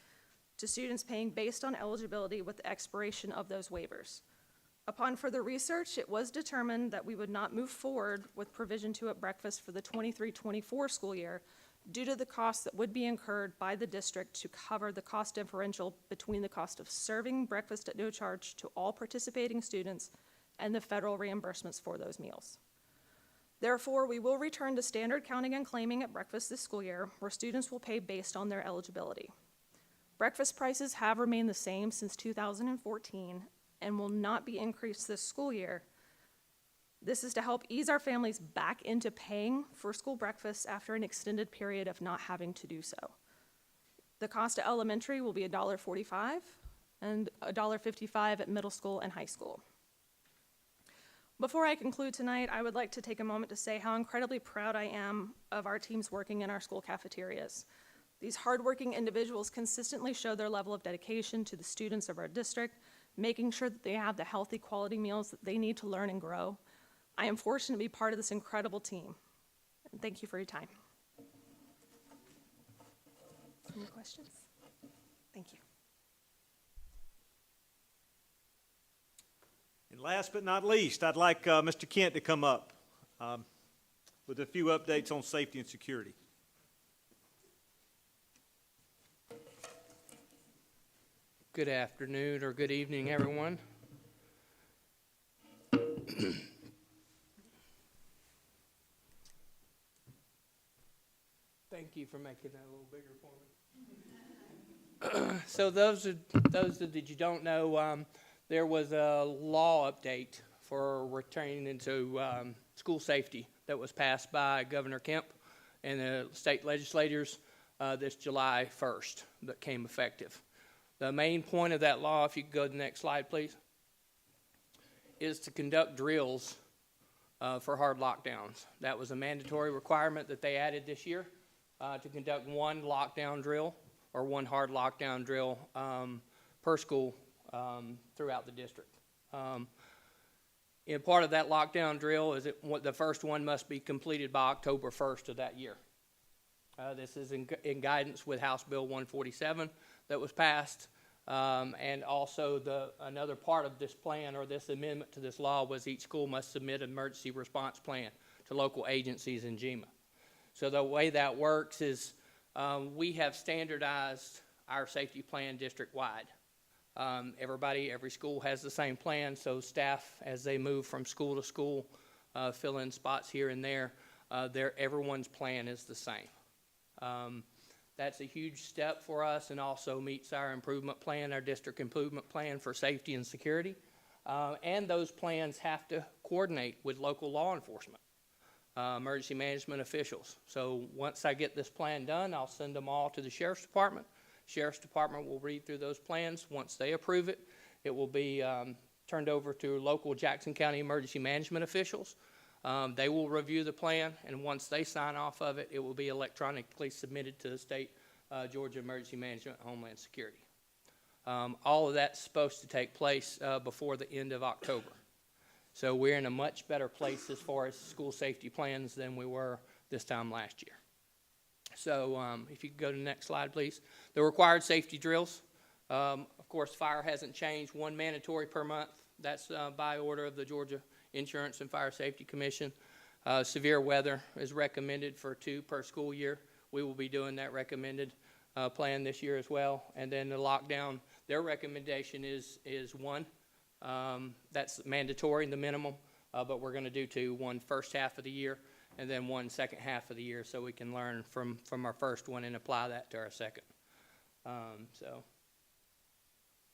to students paying based on eligibility with the expiration of those waivers. Upon further research, it was determined that we would not move forward with provision 2 at breakfast for the 23-24 school year due to the costs that would be incurred by the district to cover the cost differential between the cost of serving breakfast at no charge to all participating students and the federal reimbursements for those meals. Therefore, we will return to standard counting and claiming at breakfast this school year, where students will pay based on their eligibility. Breakfast prices have remained the same since 2014 and will not be increased this school year. This is to help ease our families back into paying for school breakfast after an extended period of not having to do so. The cost of elementary will be $1.45 and $1.55 at middle school and high school. Before I conclude tonight, I would like to take a moment to say how incredibly proud I am of our teams working in our school cafeterias. These hardworking individuals consistently show their level of dedication to the students of our district, making sure that they have the healthy quality meals that they need to learn and grow. I am fortunate to be part of this incredible team. And thank you for your time. Any questions? Thank you. And last but not least, I'd like Mr. Kent to come up with a few updates on safety and security. Good afternoon or good evening, everyone. Thank you for making that a little bigger for me. So those that you don't know, there was a law update for returning into school safety that was passed by Governor Kemp and the state legislators this July 1st that came effective. The main point of that law, if you could go to the next slide, please, is to conduct drills for hard lockdowns. That was a mandatory requirement that they added this year to conduct one lockdown drill or one hard lockdown drill per school throughout the district. And part of that lockdown drill is the first one must be completed by October 1st of that year. This is in guidance with House Bill 147 that was passed, and also another part of this plan or this amendment to this law was each school must submit an emergency response plan to local agencies in GEMA. So the way that works is we have standardized our safety plan district-wide. Every school has the same plan, so staff, as they move from school to school, fill in spots here and there, everyone's plan is the same. That's a huge step for us and also meets our improvement plan, our district improvement plan for safety and security. And those plans have to coordinate with local law enforcement, emergency management officials. So once I get this plan done, I'll send them all to the Sheriff's Department. Sheriff's Department will read through those plans. Once they approve it, it will be turned over to local Jackson County emergency management officials. They will review the plan, and once they sign off of it, it will be electronically submitted to the state Georgia Emergency Management and Homeland Security. All of that's supposed to take place before the end of October. So we're in a much better place as far as school safety plans than we were this time last year. So if you could go to the next slide, please. The required safety drills. Of course, fire hasn't changed. One mandatory per month. That's by order of the Georgia Insurance and Fire Safety Commission. Severe weather is recommended for 2 per school year. We will be doing that recommended plan this year as well. And then the lockdown, their recommendation is 1. That's mandatory, the minimum, but we're going to do 2, 1 first half of the year and then 1 second half of the year so we can learn from our first one and apply that to our second. So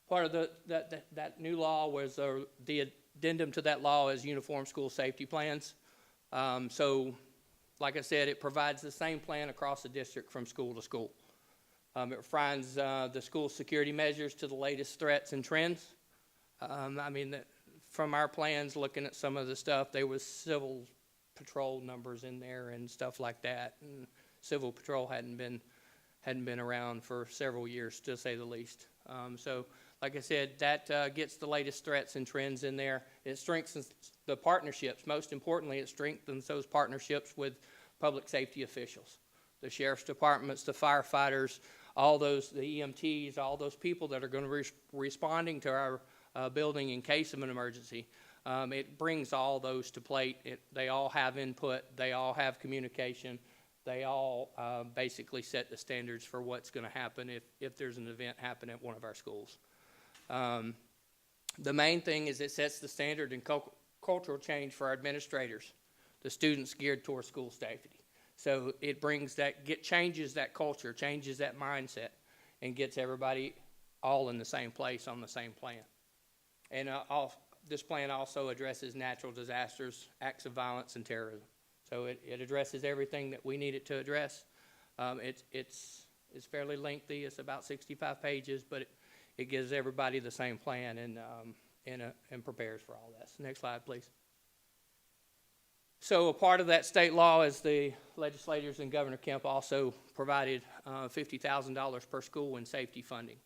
part of that new law was the addendum to that law is uniform school safety plans. So like I said, it provides the same plan across the district from school to school. It refines the school security measures to the latest threats and trends. From our plans, looking at some of the stuff, there was civil patrol numbers in there and stuff like that. And civil patrol hadn't been around for several years, to say the least. So, like I said, that gets the latest threats and trends in there. It strengthens the partnerships. Most importantly, it strengthens those partnerships with public safety officials, the sheriff's departments, the firefighters, all those, the EMTs, all those people that are going to be responding to building in case of an emergency. It brings all those to plate. They all have input. They all have communication. They all basically set the standards for what's going to happen if there's an event happen at one of our schools. The main thing is it sets the standard and cultural change for our administrators, the students geared towards school safety. So it brings changes that culture, changes that mindset, and gets everybody all in the same place on the same plan. And this plan also addresses natural disasters, acts of violence, and terrorism. So it addresses everything that we need it to address. It's fairly lengthy. It's about 65 pages, but it gives everybody the same plan and prepares for all that. So next slide, please. So a part of that state law is the legislators and Governor Kemp also provided $50,000 per school in safety funding.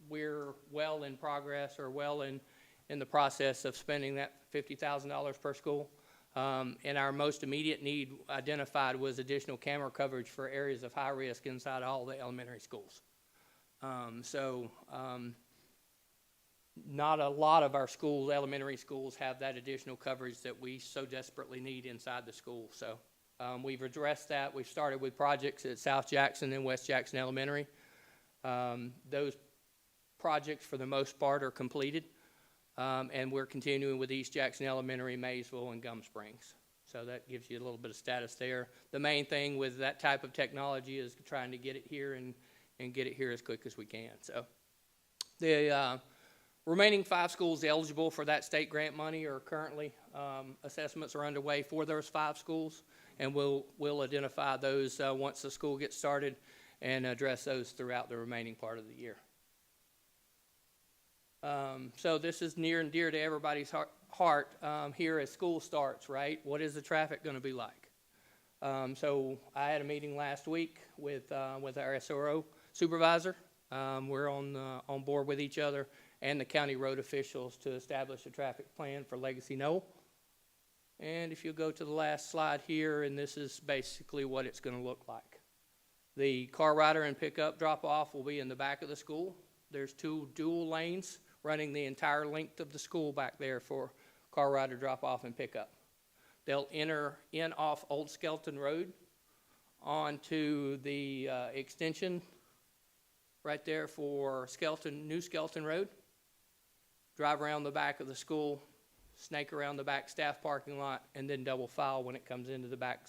We're well in progress or well in the process of spending that $50,000 per school. And our most immediate need identified was additional camera coverage for areas of high risk inside all the elementary schools. Not a lot of our schools, elementary schools, have that additional coverage that we so desperately need inside the school. So we've addressed that. We've started with projects at South Jackson and West Jackson Elementary. Those projects, for the most part, are completed. And we're continuing with East Jackson Elementary, Maysville, and Gum Springs. So that gives you a little bit of status there. The main thing with that type of technology is trying to get it here and get it here as quick as we can. So the remaining 5 schools eligible for that state grant money are currently, assessments are underway for those 5 schools, and we'll identify those once the school gets started and address those throughout the remaining part of the year. So this is near and dear to everybody's heart here as school starts, right? What is the traffic going to be like? So I had a meeting last week with our SRO supervisor. We're on board with each other and the county road officials to establish a traffic plan for Legacy Knoll. And if you go to the last slide here, and this is basically what it's going to look like. The car rider and pickup drop-off will be in the back of the school. There's 2 dual lanes running the entire length of the school back there for car rider drop-off and pickup. They'll enter in off Old Skelton Road onto the extension right there for New Skelton Road. Drive around the back of the school, snake around the back staff parking lot, and then double file when it comes into the back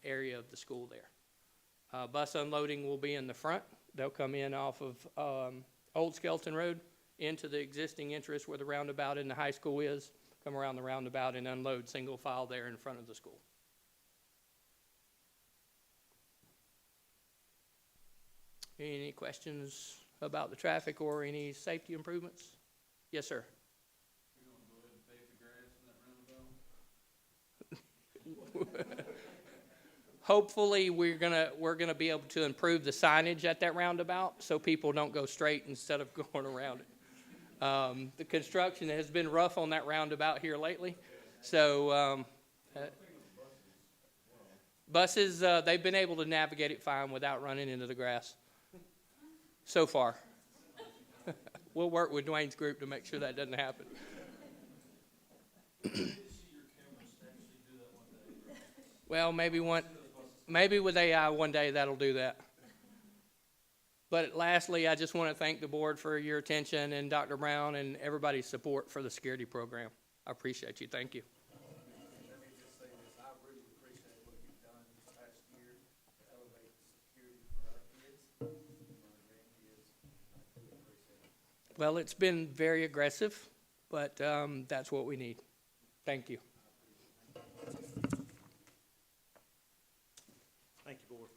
area of the school there. Bus unloading will be in the front. They'll come in off of Old Skelton Road into the existing entrance where the roundabout in the high school is, come around the roundabout and unload single file there in front of the school. Any questions about the traffic or any safety improvements? Yes, sir. You're gonna go ahead and pave the grass in that roundabout? Hopefully, we're gonna be able to improve the signage at that roundabout so people don't go straight instead of going around it. The construction has been rough on that roundabout here lately, so buses they've been able to navigate it fine without running into the grass so far. We'll work with Dwayne's group to make sure that doesn't happen. Well, maybe with AI one day that'll do that. But lastly, I just want to thank the board for your attention and Dr. Brown and everybody's support for the security program. I appreciate you. Thank you. Let me just say this, I really appreciate what you've done this past year to elevate the security for our kids and our grandkids. I really appreciate it. Well, it's been very aggressive, but that's what we need. Thank you. Thank you, board.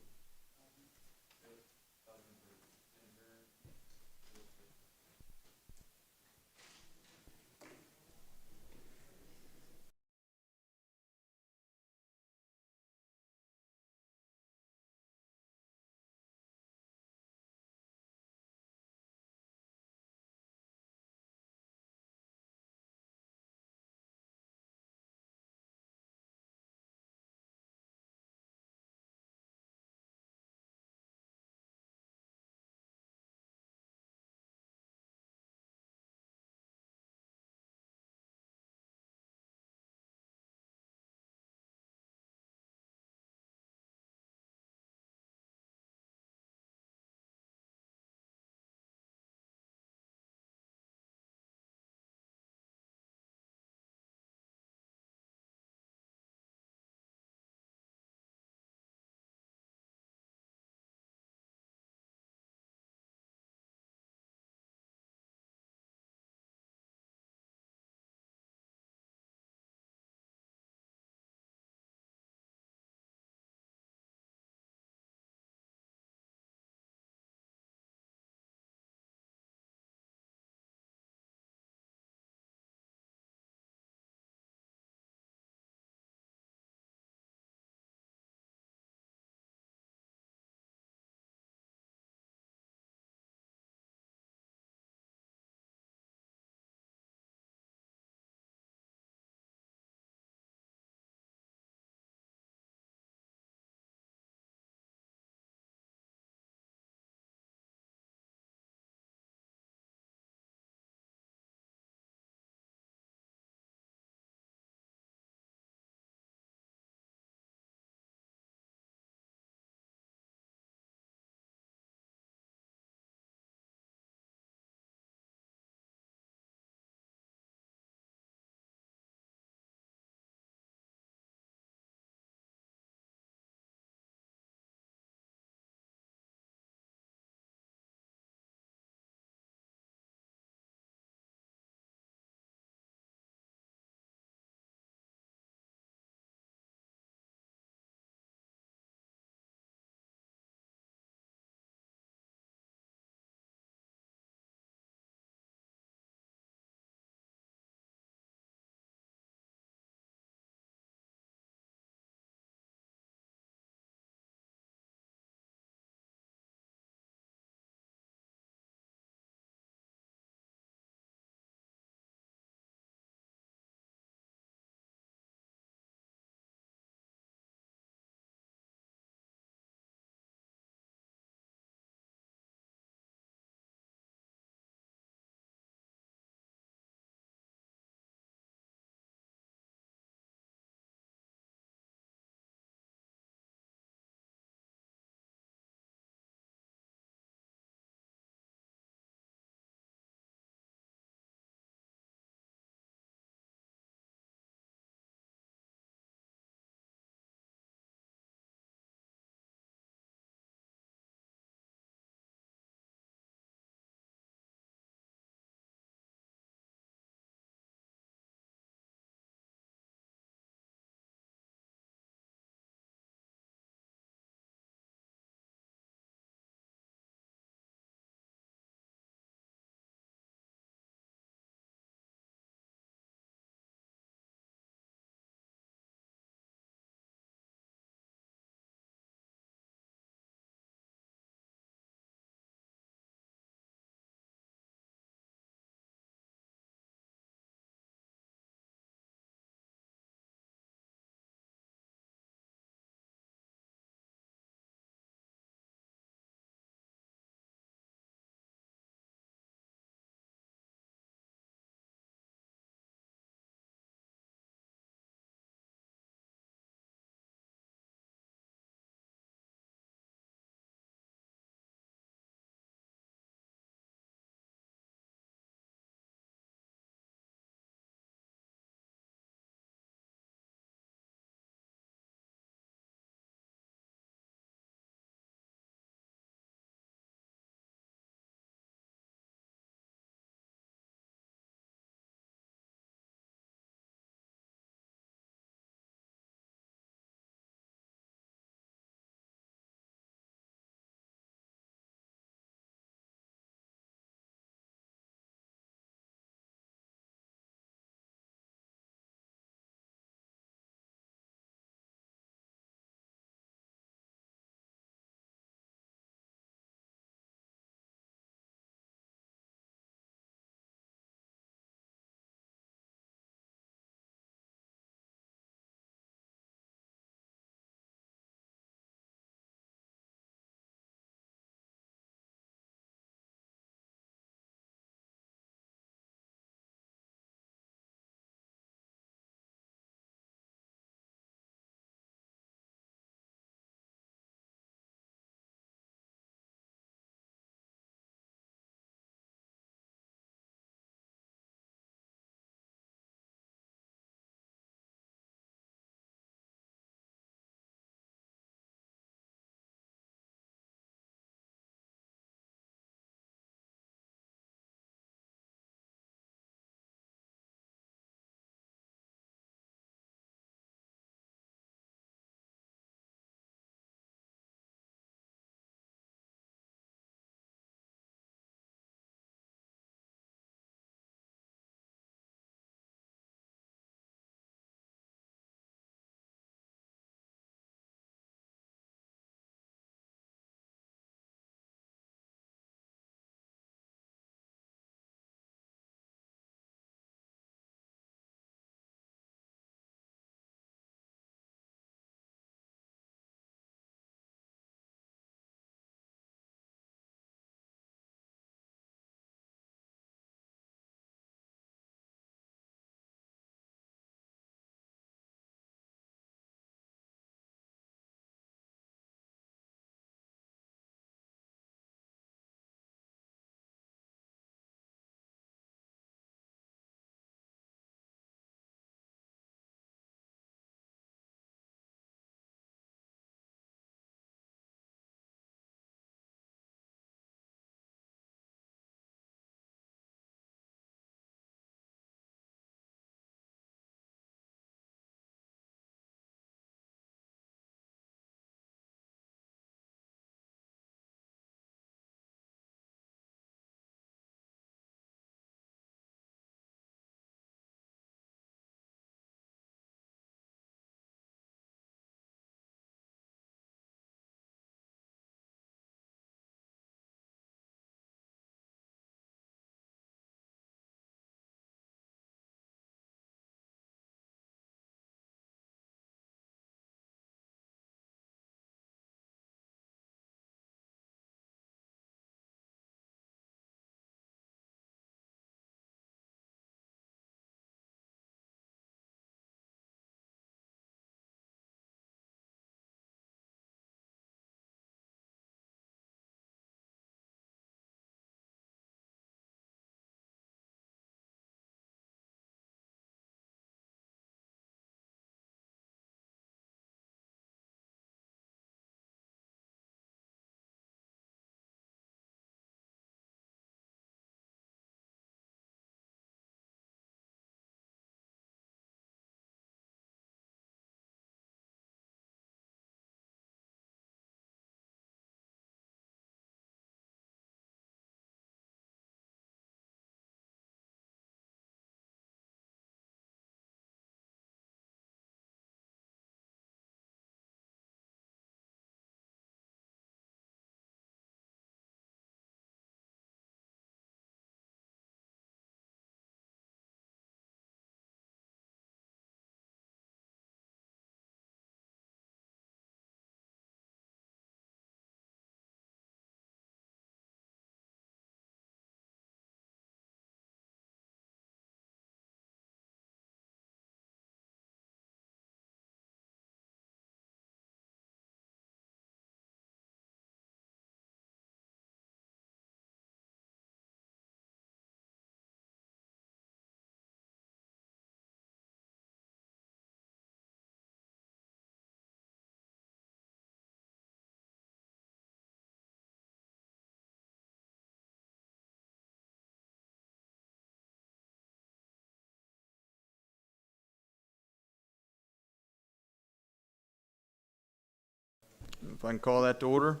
if I can call that to order,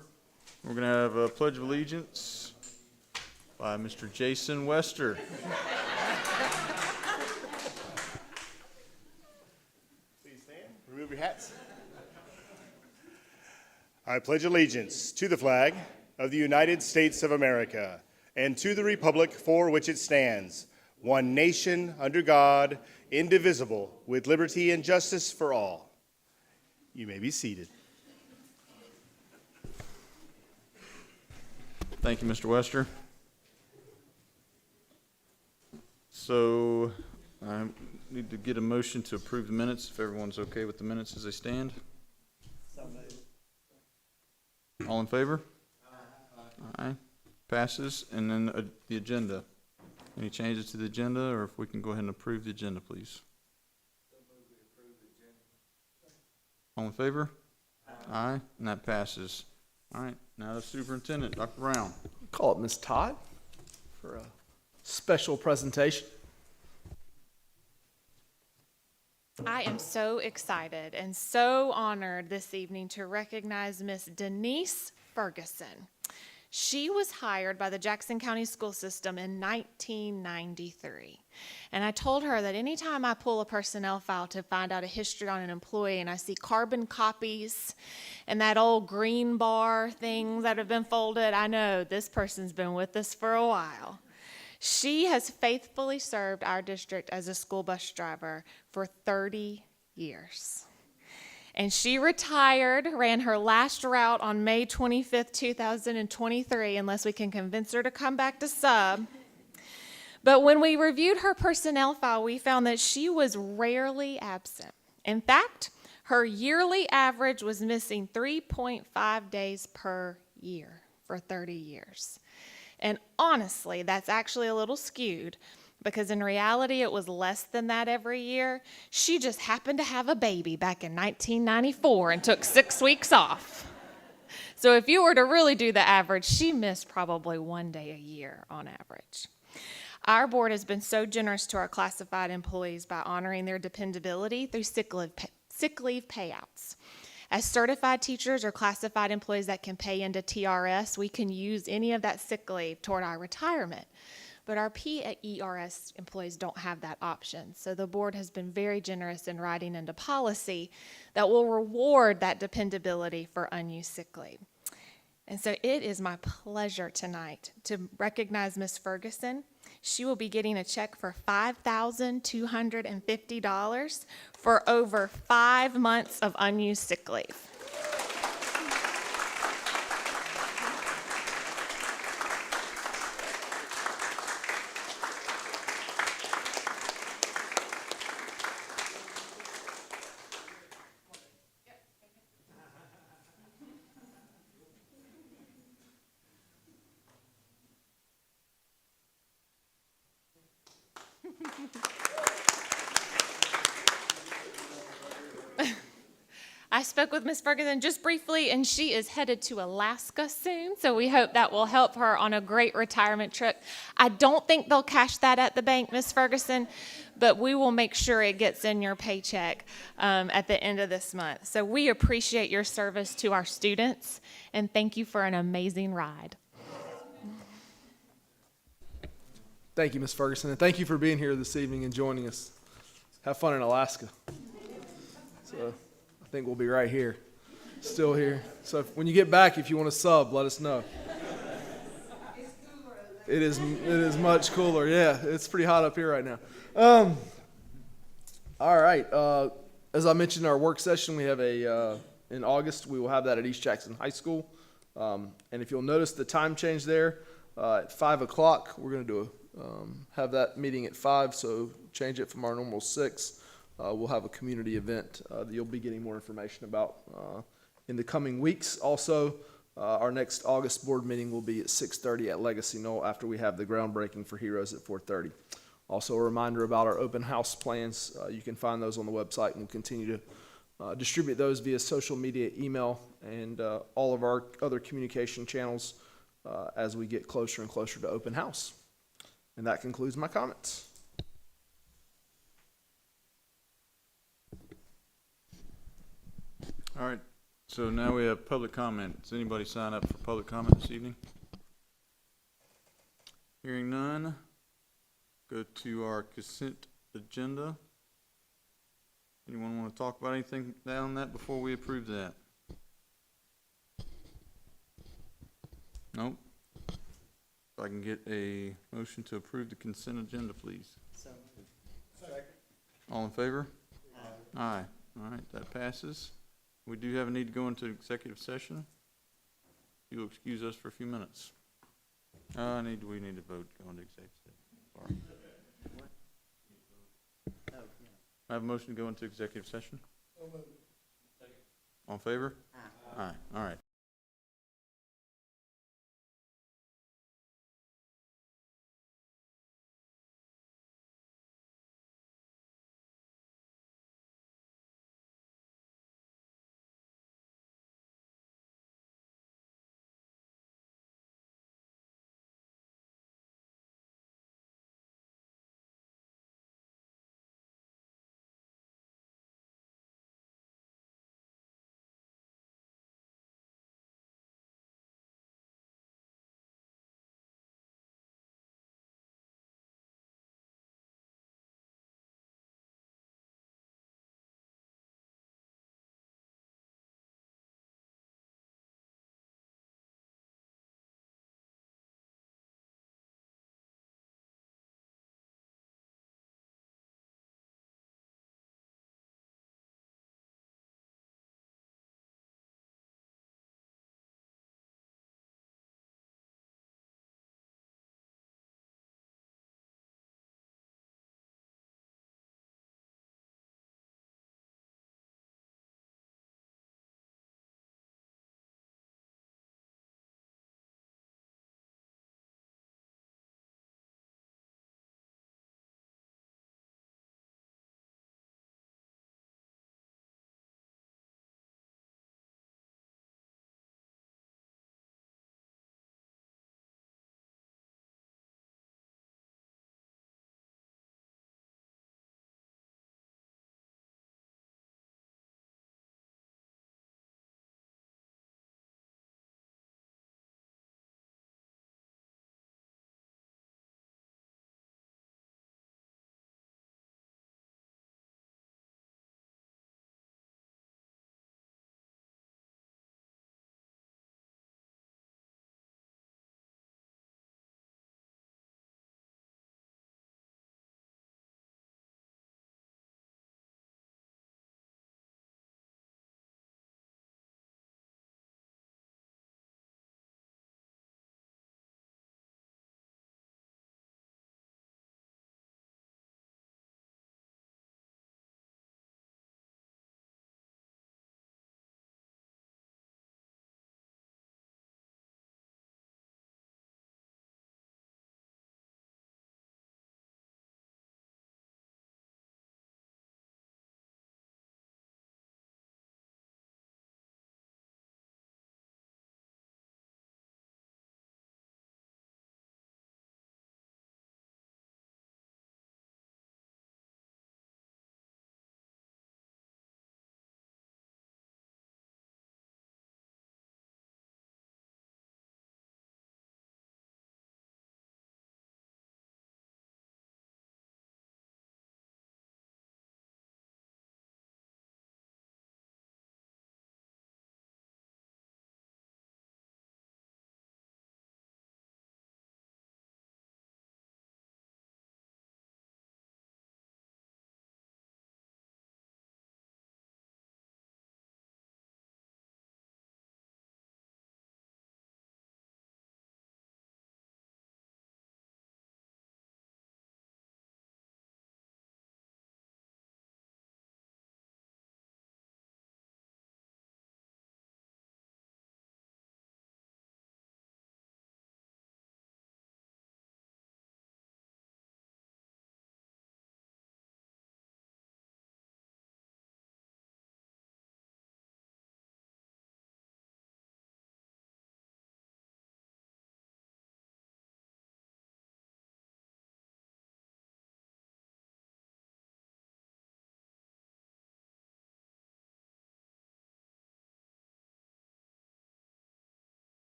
we're going to have a Pledge of Allegiance by Mr. Jason Wester. Please stand, remove your hats. I pledge allegiance to the flag of the United States of America and to the republic for which it stands, one nation under God, indivisible, with liberty and justice for all. You may be seated. Thank you, Mr. Wester. So I need to get a motion to approve the minutes, if everyone's okay with the minutes as they stand. All in favor? Aye. Passes. And then the agenda. Any changes to the agenda, or if we can go ahead and approve the agenda, please? All in favor? Aye. And that passes. All right, now the superintendent, Dr. Brown. Call up Ms. Todd for a special presentation. I am so excited and so honored this evening to recognize Miss Denise Ferguson. She was hired by the Jackson County School System in 1993. And I told her that anytime I pull a personnel file to find out a history on an employee and I see carbon copies and that old green bar things that have been folded, I know this person's been with us for a while. She has faithfully served our district as a school bus driver for 30 years. And she retired, ran her last route on May 25th, 2023, unless we can convince her to come back to sub. But when we reviewed her personnel file, we found that she was rarely absent. In fact, her yearly average was missing 3.5 days per year for 30 years. And honestly, that's actually a little skewed, because in reality, it was less than that every year. She just happened to have a baby back in 1994 and took 6 weeks off. So if you were to really do the average, she missed probably 1 day a year on average. Our board has been so generous to our classified employees by honoring their dependability through sick leave payouts. As certified teachers or classified employees that can pay into TRS, we can use any of that sick leave toward our retirement. But our PERS employees don't have that option. So the board has been very generous in writing into policy that will reward that dependability for unused sick leave. And so it is my pleasure tonight to recognize Ms. Ferguson. She will be getting a check for $5,250 for over 5 months of unused sick leave. I spoke with Ms. Ferguson just briefly, and she is headed to Alaska soon, so we hope that will help her on a great retirement trip. I don't think they'll cash that at the bank, Ms. Ferguson, but we will make sure it gets in your paycheck at the end of this month. So we appreciate your service to our students, and thank you for an amazing ride. Thank you, Ms. Ferguson, and thank you for being here this evening and joining us. Have fun in Alaska. So I think we'll be right here, still here. So when you get back, if you want to sub, let us know. It is much cooler. Yeah, it's pretty hot up here right now. All right. As I mentioned in our work session, we have in August, we will have that at East Jackson High School. And if you'll notice the time change there, at 5 o'clock, we're going to have that meeting at 5, so change it from our normal 6. We'll have a community event that you'll be getting more information about in the coming weeks. Also, our next August board meeting will be at 6:30 at Legacy Knoll after we have the groundbreaking for Heroes at 4:30. Also, a reminder about our open house plans. You can find those on the website, and we'll continue to distribute those via social media, email, and all of our other communication channels as we get closer and closer to open house. And that concludes my comments. All right, So now we have public comment. Does anybody sign up for public comment this evening? Hearing none, go to our consent agenda. Anyone want to talk about anything down that before we approve that? Nope. If I can get a motion to approve the consent agenda, please. All in favor? Aye. All right, that passes. We do have a need to go into executive session. You'll excuse us for a few minutes. We need to vote, go into executive session. Sorry. I have a motion to go into executive session. All in favor? Aye. All right.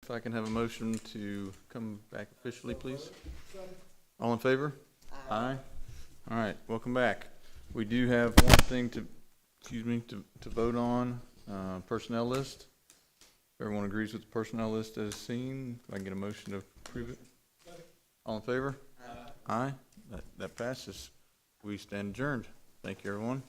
If I can have a motion to come back officially, please. All in favor? Aye. All right, welcome back. We do have one thing to vote on, personnel list. Everyone agrees with the personnel list as seen. If I can get a motion to approve it. All in favor? Aye. That passes. We stand adjourned. Thank you, everyone.